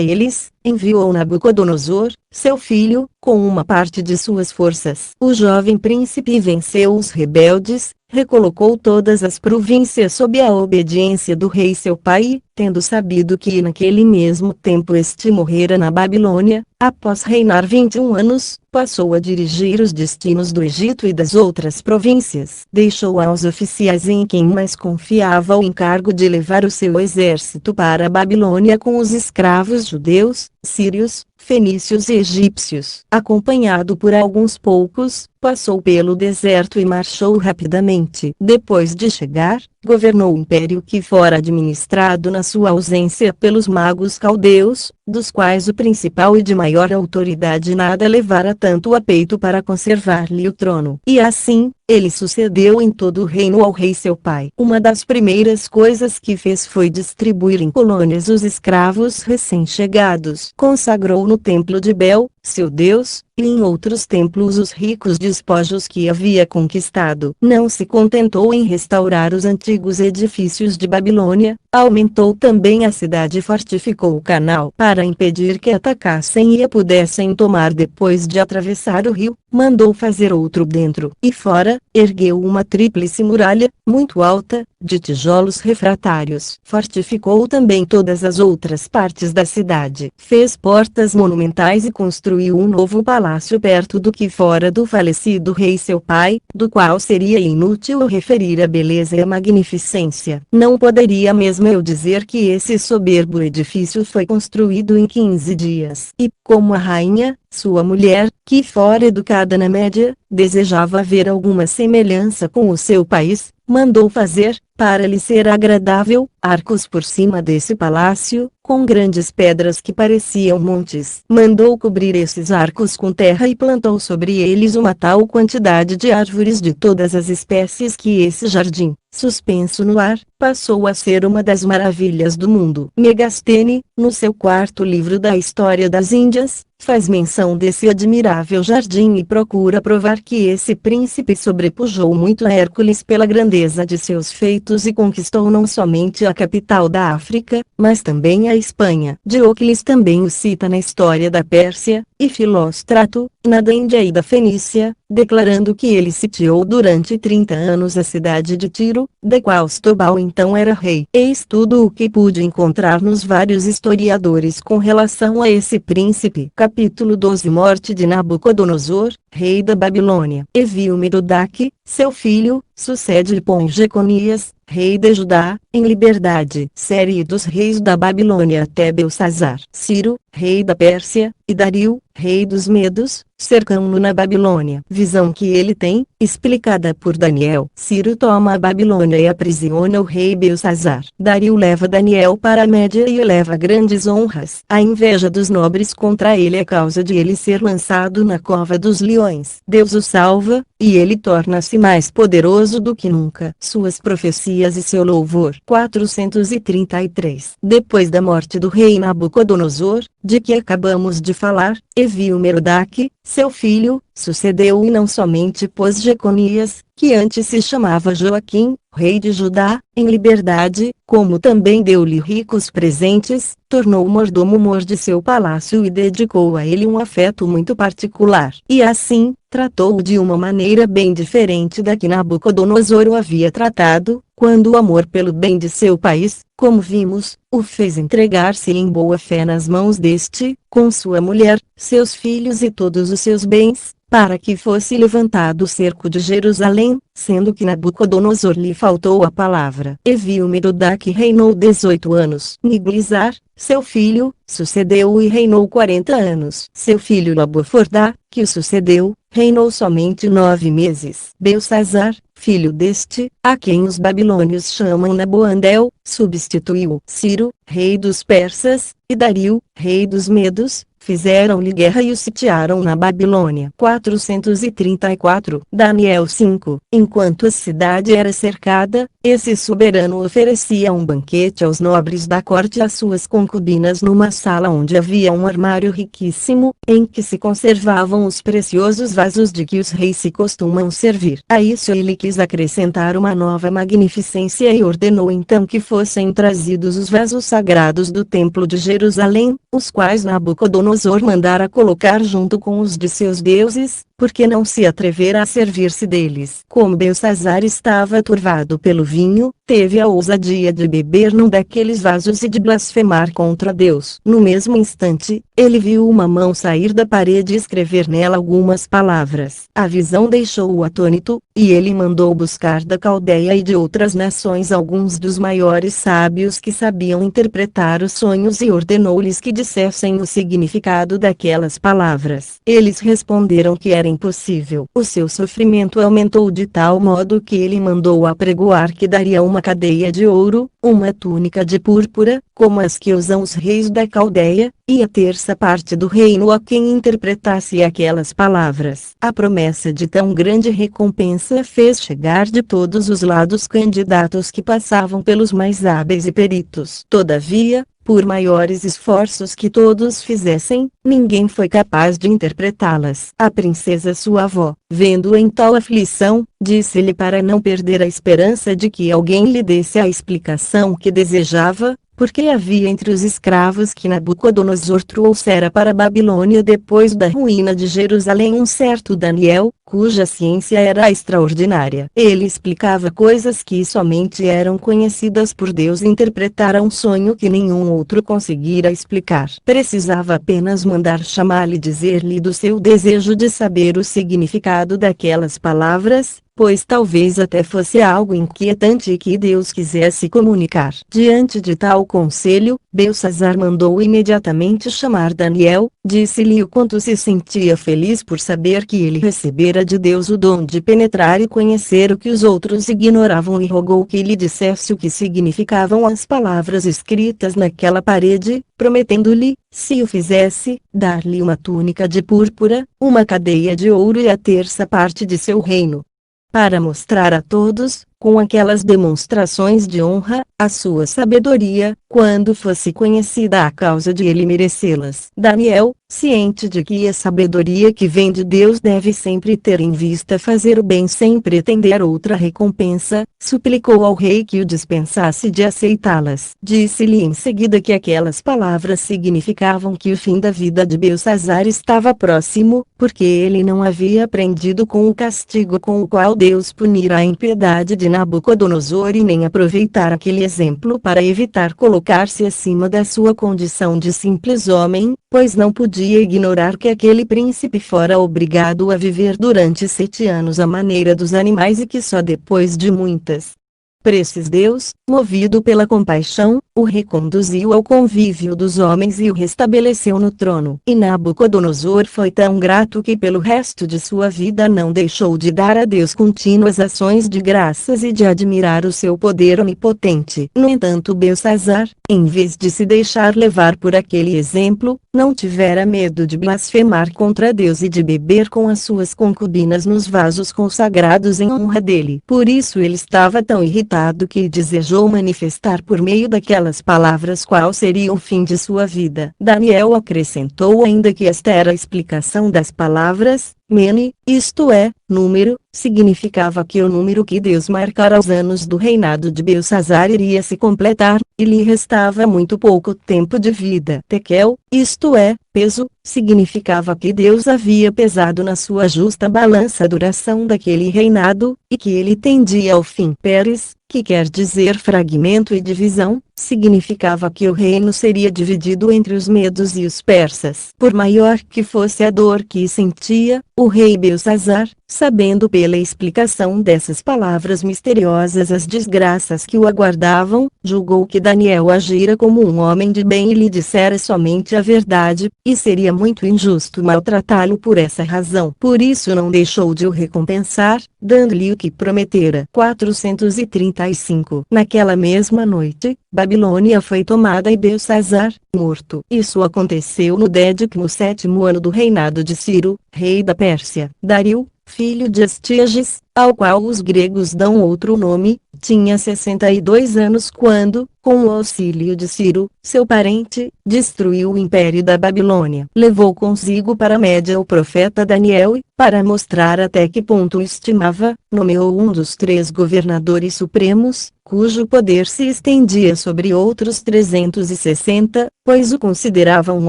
eles, enviou Nabucodonosor, seu filho, com uma parte de suas forças. O jovem príncipe venceu os rebeldes, recolocou todas as províncias sob a obediência do rei seu pai, tendo sabido que naquele mesmo tempo este morrera na Babilônia. Após reinar 21 anos, passou a dirigir os destinos do Egito e das outras províncias. Deixou aos oficiais em quem mais confiava o encargo de levar o seu exército para a Babilônia com os escravos judeus, sírios, fenícios e egípcios. Acompanhado por alguns poucos, passou pelo deserto e marchou rapidamente. Depois de chegar, governou o império que fora administrado na sua ausência pelos magos caldeus, dos quais o principal e de maior autoridade nada levara tanto a peito para conservar-lhe o trono. E assim, ele sucedeu em todo o reino ao rei seu pai. Uma das primeiras coisas que fez foi distribuir em colônias os escravos recém-chegados. Consagrou no templo de Bel, seu deus, e em outros templos os ricos despojos que havia conquistado. Não se contentou em restaurar os antigos edifícios de Babilônia, aumentou também a cidade e fortificou o canal para impedir que atacassem e a pudessem tomar depois de atravessar o rio. Mandou fazer outro dentro e fora, ergueu uma tríplice muralha, muito alta, de tijolos refratários. Fortificou também todas as outras partes da cidade. Fez portas monumentais e construiu um novo palácio perto do que fora do falecido rei seu pai, do qual seria inútil eu referir a beleza e a magnificência. Não poderia mesmo eu dizer que esse soberbo edifício foi construído em 15 dias. E, como a rainha, sua mulher, que fora educada na média, desejava ver alguma semelhança com o seu país, mandou fazer, para lhe ser agradável, arcos por cima desse palácio, com grandes pedras que pareciam montes. Mandou cobrir esses arcos com terra e plantou sobre eles uma tal quantidade de árvores de todas as espécies que esse jardim, suspenso no ar, passou a ser uma das maravilhas do mundo. Megastene, no seu quarto livro da História das Índias, faz menção desse admirável jardim e procura provar que esse príncipe sobrepujou muito a Hércules pela grandeza de seus feitos e conquistou não somente a capital da África, mas também a Espanha. Diocles também o cita na História da Pérsia, e Filóstrato, na da Índia e da Fenícia, declarando que ele sitiou durante 30 anos a cidade de Tiro, da qual Asdrubal então era rei. Eis tudo o que pude encontrar nos vários historiadores com relação a esse príncipe. Capítulo 12. Morte de Nabucodonosor, rei da Babilônia. Evil-Merodach, seu filho, sucede-lhe Jeconias, rei de Judá, em liberdade. Série dos reis da Babilônia até Belsazar. Ciro, rei da Pérsia, e Dario, rei dos Medos, cercam-no na Babilônia. Visão que ele tem, explicada por Daniel. Ciro toma a Babilônia e aprisiona o rei Belsazar. Dario leva Daniel para a Média e eleva grandes honras. A inveja dos nobres contra ele é causa de ele ser lançado na cova dos leões. Deus o salva, e ele torna-se mais poderoso do que nunca. Suas profecias e seu louvor. 433. Depois da morte do rei Nabucodonosor, de que acabamos de falar, Evil-Merodach, seu filho, sucedeu e não somente pôs Jeconias, que antes se chamava Joaquim, rei de Judá, em liberdade, como também deu-lhe ricos presentes, tornou o mordomo de seu palácio e dedicou a ele um afeto muito particular. E assim, tratou-o de uma maneira bem diferente da que Nabucodonosor o havia tratado, quando o amor pelo bem de seu país, como vimos, o fez entregar-se em boa fé nas mãos deste, com sua mulher, seus filhos e todos os seus bens, para que fosse levantado o cerco de Jerusalém, sendo que Nabucodonosor lhe faltou a palavra. Evil-Merodach reinou 18 anos. Niglizar, seu filho, sucedeu e reinou 40 anos. Seu filho Nabofordá, que o sucedeu, reinou somente 9 meses. Belsazar, filho deste, a quem os babilônios chamam Naboandel, substituiu Ciro, rei dos persas, e Dario, rei dos medos, fizeram-lhe guerra e o sitiaram na Babilônia. 434. Daniel 5. Enquanto a cidade era cercada, esse soberano oferecia um banquete aos nobres da corte e às suas concubinas numa sala onde havia um armário riquíssimo, em que se conservavam os preciosos vasos de que os reis se costumam servir. A isso ele quis acrescentar uma nova magnificência e ordenou então que fossem trazidos os vasos sagrados do templo de Jerusalém, os quais Nabucodonosor mandara colocar junto com os de seus deuses, porque não se atrevera a servir-se deles. Como Belsazar estava turvado pelo vinho, teve a ousadia de beber num daqueles vasos e de blasfemar contra Deus. No mesmo instante, ele viu uma mão sair da parede e escrever nela algumas palavras. A visão deixou-o atônito, e ele mandou buscar da Caldeia e de outras nações alguns dos maiores sábios que sabiam interpretar os sonhos e ordenou-lhes que dissessem o significado daquelas palavras. Eles responderam que era impossível. O seu sofrimento aumentou de tal modo que ele mandou apregoar que daria uma cadeia de ouro, uma túnica de púrpura, como as que usam os reis da Caldeia, e a terça parte do reino a quem interpretasse aquelas palavras. A promessa de tão grande recompensa fez chegar de todos os lados candidatos que passavam pelos mais hábeis e peritos. Todavia, por maiores esforços que todos fizessem, ninguém foi capaz de interpretá-las. A princesa sua avó, vendo em tal aflição, disse-lhe para não perder a esperança de que alguém lhe desse a explicação que desejava, porque havia entre os escravos que Nabucodonosor trouxera para a Babilônia depois da ruína de Jerusalém um certo Daniel, cuja ciência era extraordinária. Ele explicava coisas que somente eram conhecidas por Deus e interpretara um sonho que nenhum outro conseguira explicar. Precisava apenas mandar chamá-lo e dizer-lhe do seu desejo de saber o significado daquelas palavras, pois talvez até fosse algo inquietante que Deus quisesse comunicar. Diante de tal conselho, Belsazar mandou imediatamente chamar Daniel, disse-lhe o quanto se sentia feliz por saber que ele recebera de Deus o dom de penetrar e conhecer o que os outros ignoravam e rogou que lhe dissesse o que significavam as palavras escritas naquela parede, prometendo-lhe, se o fizesse, dar-lhe uma túnica de púrpura, uma cadeia de ouro e a terça parte de seu reino. Para mostrar a todos, com aquelas demonstrações de honra, a sua sabedoria, quando fosse conhecida a causa de ele merecê-las. Daniel, ciente de que a sabedoria que vem de Deus deve sempre ter em vista fazer o bem sem pretender outra recompensa, suplicou ao rei que o dispensasse de aceitá-las. Disse-lhe em seguida que aquelas palavras significavam que o fim da vida de Belsazzar estava próximo, porque ele não havia aprendido com o castigo com o qual Deus punirá a impiedade de Nabucodonosor e nem aproveitar aquele exemplo para evitar colocar-se acima da sua condição de simples homem, pois não podia ignorar que aquele príncipe fora obrigado a viver durante 7 anos à maneira dos animais e que só depois de muitas preces Deus, movido pela compaixão, o reconduziu ao convívio dos homens e o restabeleceu no trono. E Nabucodonosor foi tão grato que pelo resto de sua vida não deixou de dar a Deus contínuas ações de graças e de admirar o seu poder onipotente. No entanto, Belsazzar, em vez de se deixar levar por aquele exemplo, não tivera medo de blasfemar contra Deus e de beber com as suas concubinas nos vasos consagrados em honra dele. Por isso ele estava tão irritado que desejou manifestar por meio daquelas palavras qual seria o fim de sua vida. Daniel acrescentou ainda que esta era a explicação das palavras Mene, isto é, número, significava que o número que Deus marcara aos anos do reinado de Belsazzar iria se completar, e lhe restava muito pouco tempo de vida. Tekel, isto é, peso, significava que Deus havia pesado na sua justa balança a duração daquele reinado, e que ele tendia ao fim. Peres, que quer dizer fragmento e divisão, significava que o reino seria dividido entre os medos e os persas. Por maior que fosse a dor que sentia, o rei Belsazzar, sabendo pela explicação dessas palavras misteriosas as desgraças que o aguardavam, julgou que Daniel agira como um homem de bem e lhe dissera somente a verdade, e seria muito injusto maltratá-lo por essa razão. Por isso não deixou de o recompensar, dando-lhe o que prometera. 435. Naquela mesma noite, Babilônia foi tomada e Belsazzar, morto. Isso aconteceu no 17º ano do reinado de Ciro, rei da Pérsia. Dario, filho de Astíages, ao qual os gregos dão outro nome, tinha 62 anos quando, com o auxílio de Ciro, seu parente, destruiu o império da Babilônia. Levou consigo para a Média o profeta Daniel e, para mostrar até que ponto o estimava, nomeou um dos 3 governadores supremos, cujo poder se estendia sobre outros 360, pois o considerava um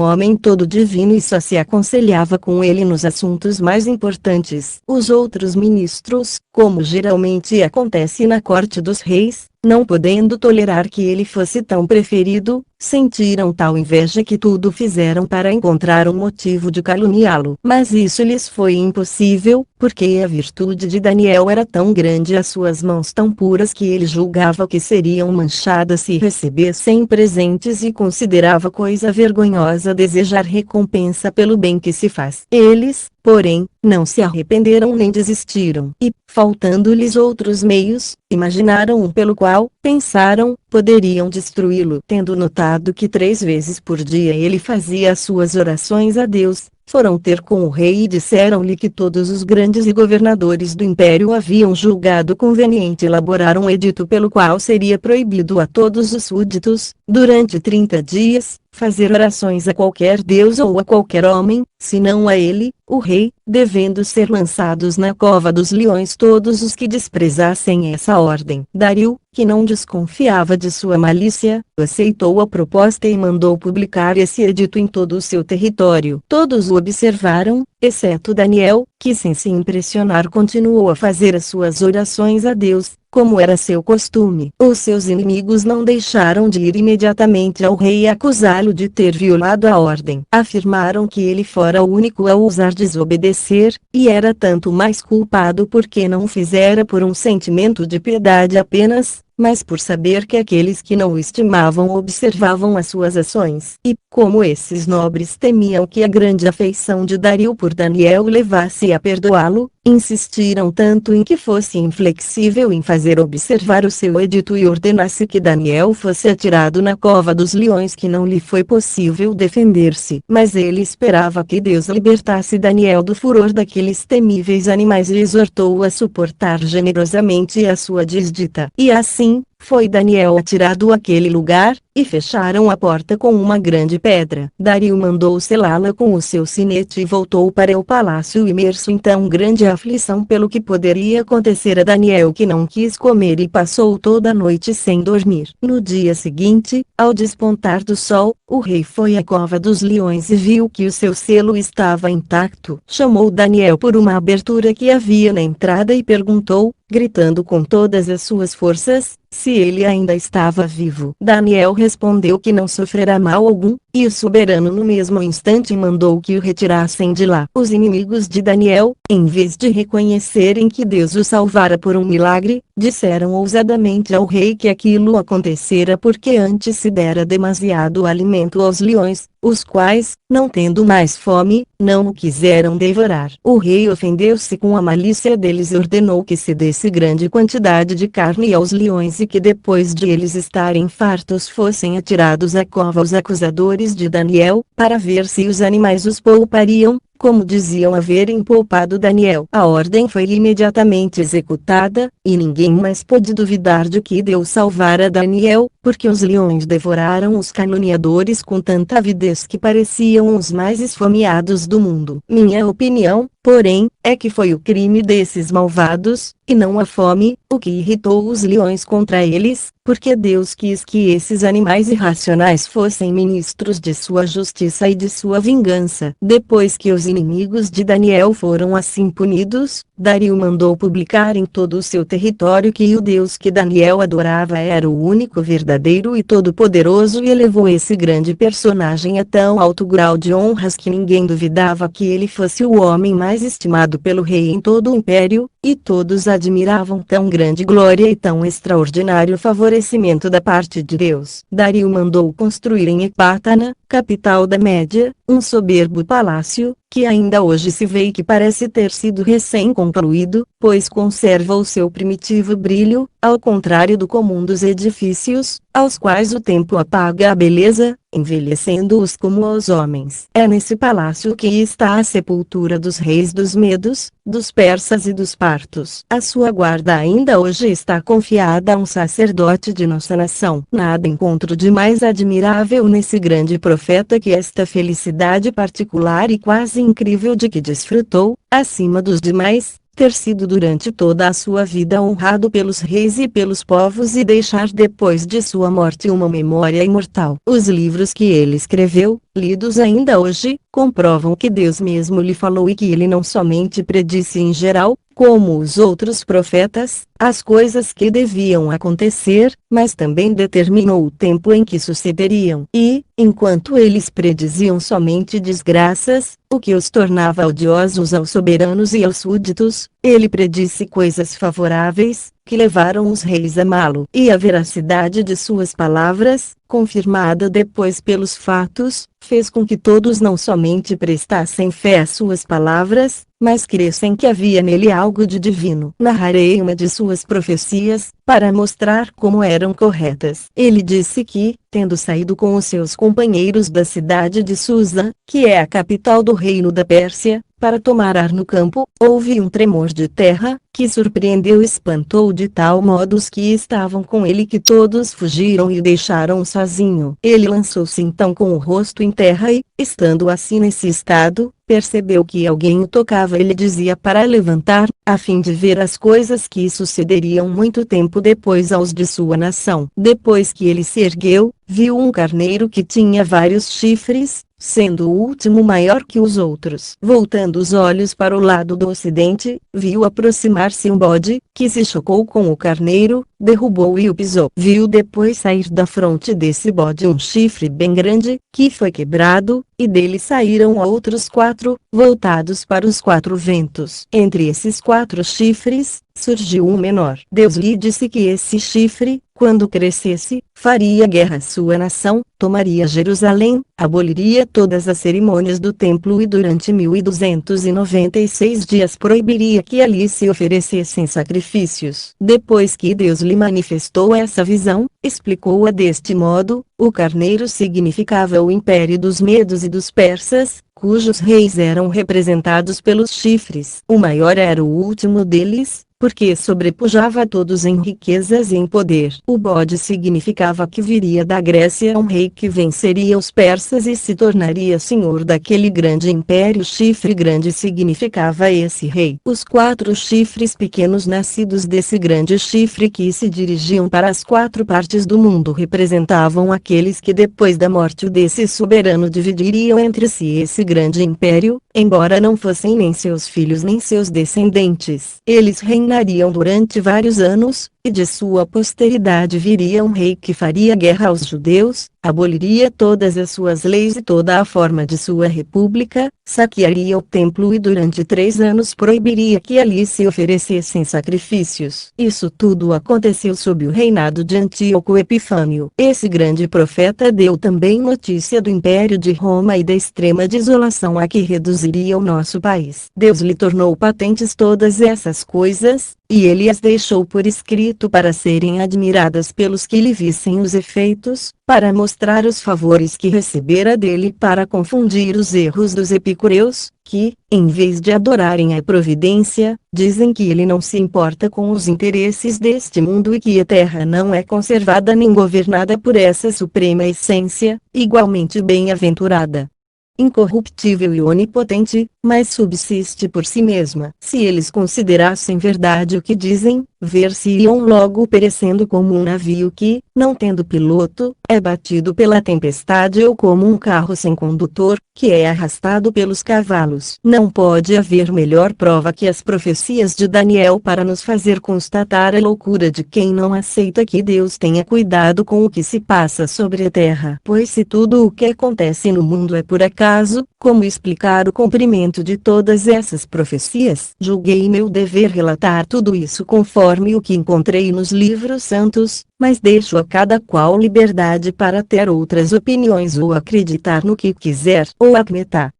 homem todo divino e só se aconselhava com ele nos assuntos mais importantes. Os outros ministros, como geralmente acontece na corte dos reis, não podendo tolerar que ele fosse tão preferido, sentiram tal inveja que tudo fizeram para encontrar um motivo de caluniá-lo. Mas isso lhes foi impossível, porque a virtude de Daniel era tão grande e as suas mãos tão puras que ele julgava que seriam manchadas se recebessem presentes e considerava coisa vergonhosa desejar recompensa pelo bem que se faz. Eles, porém, não se arrependeram nem desistiram, e, faltando-lhes outros meios, imaginaram um pelo qual, pensaram, poderiam destruí-lo. Tendo notado que 3 vezes por dia ele fazia as suas orações a Deus, foram ter com o rei e disseram-lhe que todos os grandes e governadores do império haviam julgado conveniente elaborar um edito pelo qual seria proibido a todos os súditos, durante 30 dias, fazer orações a qualquer deus ou a qualquer homem, senão a ele, o rei, devendo ser lançados na cova dos leões todos os que desprezassem essa ordem. Dario, que não desconfiava de sua malícia, aceitou a proposta e mandou publicar esse edito em todo o seu território. Todos o observaram, exceto Daniel, que sem se impressionar continuou a fazer as suas orações a Deus, como era seu costume. Os seus inimigos não deixaram de ir imediatamente ao rei e acusá-lo de ter violado a ordem. Afirmaram que ele fora o único a ousar desobedecer, e era tanto mais culpado porque não o fizera por um sentimento de piedade apenas, mas por saber que aqueles que não o estimavam observavam as suas ações. E, como esses nobres temiam que a grande afeição de Dario por Daniel levasse a perdoá-lo, insistiram tanto em que fosse inflexível em fazer observar o seu edito e ordenasse que Daniel fosse atirado na cova dos leões que não lhe foi possível defender-se. Mas ele esperava que Deus libertasse Daniel do furor daqueles temíveis animais e exortou-o a suportar generosamente a sua desdita. E assim, foi Daniel atirado àquele lugar, e fecharam a porta com uma grande pedra. Dario mandou selá-la com o seu sinete e voltou para o palácio imerso em tão grande aflição pelo que poderia acontecer a Daniel que não quis comer e passou toda a noite sem dormir. No dia seguinte, ao despontar do sol, o rei foi à cova dos leões e viu que o seu selo estava intacto. Chamou Daniel por uma abertura que havia na entrada e perguntou, gritando com todas as suas forças, se ele ainda estava vivo. Daniel respondeu que não sofrerá mal algum, e o soberano no mesmo instante mandou que o retirassem de lá. Os inimigos de Daniel, em vez de reconhecerem que Deus o salvara por um milagre, disseram ousadamente ao rei que aquilo acontecera porque antes se dera demasiado alimento aos leões, os quais, não tendo mais fome, não o quiseram devorar. O rei ofendeu-se com a malícia deles e ordenou que se desse grande quantidade de carne aos leões e que depois de eles estarem fartos fossem atirados à cova os acusadores de Daniel, para ver se os animais os poupariam, como diziam haverem poupado Daniel. A ordem foi imediatamente executada, e ninguém mais pôde duvidar de que Deus salvara Daniel, porque os leões devoraram os caluniadores com tanta avidez que pareciam os mais esfomeados do mundo. Minha opinião, porém, é que foi o crime desses malvados, e não a fome, o que irritou os leões contra eles, porque Deus quis que esses animais irracionais fossem ministros de sua justiça e de sua vingança. Depois que os inimigos de Daniel foram assim punidos, Dario mandou publicar em todo o seu território que o Deus que Daniel adorava era o único verdadeiro e todo-poderoso e elevou esse grande personagem a tão alto grau de honras que ninguém duvidava que ele fosse o homem mais estimado pelo rei em todo o império, e todos admiravam tão grande glória e tão extraordinário favorecimento da parte de Deus. Dario mandou construir em Ecbatana, capital da Média, um soberbo palácio, que ainda hoje se vê e que parece ter sido recém-concluído, pois conserva o seu primitivo brilho, ao contrário do comum dos edifícios, aos quais o tempo apaga a beleza, envelhecendo-os como aos homens. É nesse palácio que está a sepultura dos reis dos Medos, dos persas e dos partos. A sua guarda ainda hoje está confiada a um sacerdote de nossa nação. Nada encontro de mais admirável nesse grande profeta que esta felicidade particular e quase incrível de que desfrutou, acima dos demais, ter sido durante toda a sua vida honrado pelos reis e pelos povos e deixar depois de sua morte uma memória imortal. Os livros que ele escreveu, lidos ainda hoje, comprovam que Deus mesmo lhe falou e que ele não somente predisse em geral, como os outros profetas, as coisas que deviam acontecer, mas também determinou o tempo em que sucederiam. E, enquanto eles prediziam somente desgraças, o que os tornava odiosos aos soberanos e aos súditos, ele predisse coisas favoráveis, que levaram os reis a amá-lo. E a veracidade de suas palavras, confirmada depois pelos fatos, fez com que todos não somente prestassem fé às suas palavras, mas crescem que havia nele algo de divino. Narrarei uma de suas profecias, para mostrar como eram corretas. Ele disse que, tendo saído com os seus companheiros da cidade de Susa, que é a capital do reino da Pérsia, para tomar ar no campo, houve um tremor de terra, que surpreendeu e espantou de tal modo os que estavam com ele que todos fugiram e o deixaram sozinho. Ele lançou-se então com o rosto em terra e, estando assim nesse estado, percebeu que alguém o tocava e lhe dizia para levantar, a fim de ver as coisas que sucederiam muito tempo depois aos de sua nação. Depois que ele se ergueu, viu um carneiro que tinha vários chifres, sendo o último maior que os outros. Voltando os olhos para o lado do ocidente, viu aproximar-se um bode, que se chocou com o carneiro, derrubou e o pisou. Viu depois sair da fronte desse bode um chifre bem grande, que foi quebrado, e dele saíram outros 4, voltados para os 4 ventos. Entre esses 4 chifres, surgiu um menor. Deus lhe disse que esse chifre, quando crescesse, faria guerra à sua nação, tomaria Jerusalém, aboliria todas as cerimônias do templo e durante 1296 dias proibiria que ali se oferecessem sacrifícios. Depois que Deus lhe manifestou essa visão, explicou-a deste modo: o carneiro significava o império dos medos e dos persas, cujos reis eram representados pelos chifres. O maior era o último deles, porque sobrepujava a todos em riquezas e em poder. O bode significava que viria da Grécia um rei que venceria os persas e se tornaria senhor daquele grande império. O chifre grande significava esse rei. Os 4 chifres pequenos nascidos desse grande chifre que se dirigiam para as 4 partes do mundo representavam aqueles que depois da morte desse soberano dividiriam entre si esse grande império, embora não fossem nem seus filhos nem seus descendentes. Eles reinariam durante vários anos, e de sua posteridade viria um rei que faria guerra aos judeus, aboliria todas as suas leis e toda a forma de sua república, saquearia o templo e durante 3 anos proibiria que ali se oferecessem sacrifícios. Isso tudo aconteceu sob o reinado de Antíoco Epifânio. Esse grande profeta deu também notícia do Império de Roma e da extrema desolação a que reduziria o nosso país. Deus lhe tornou patentes todas essas coisas, e ele as deixou por escrito para serem admiradas pelos que lhe vissem os efeitos, para mostrar os favores que recebera dele, para confundir os erros dos epicureus, que, em vez de adorarem a providência, dizem que ele não se importa com os interesses deste mundo e que a terra não é conservada nem governada por essa suprema essência, igualmente bem-aventurada, incorruptível e onipotente, mas subsiste por si mesma. Se eles considerassem verdade o que dizem, ver-se-iam logo perecendo como um navio que, não tendo piloto, é batido pela tempestade, ou como um carro sem condutor, que é arrastado pelos cavalos. Não pode haver melhor prova que as profecias de Daniel para nos fazer constatar a loucura de quem não aceita que Deus tenha cuidado com o que se passa sobre a terra. Pois se tudo o que acontece no mundo é por acaso, como explicar o cumprimento de todas essas profecias? Julguei meu dever relatar tudo isso conforme o que encontrei nos livros santos, mas deixo a cada qual liberdade para ter outras opiniões ou acreditar no que quiser. Ou Acmetá.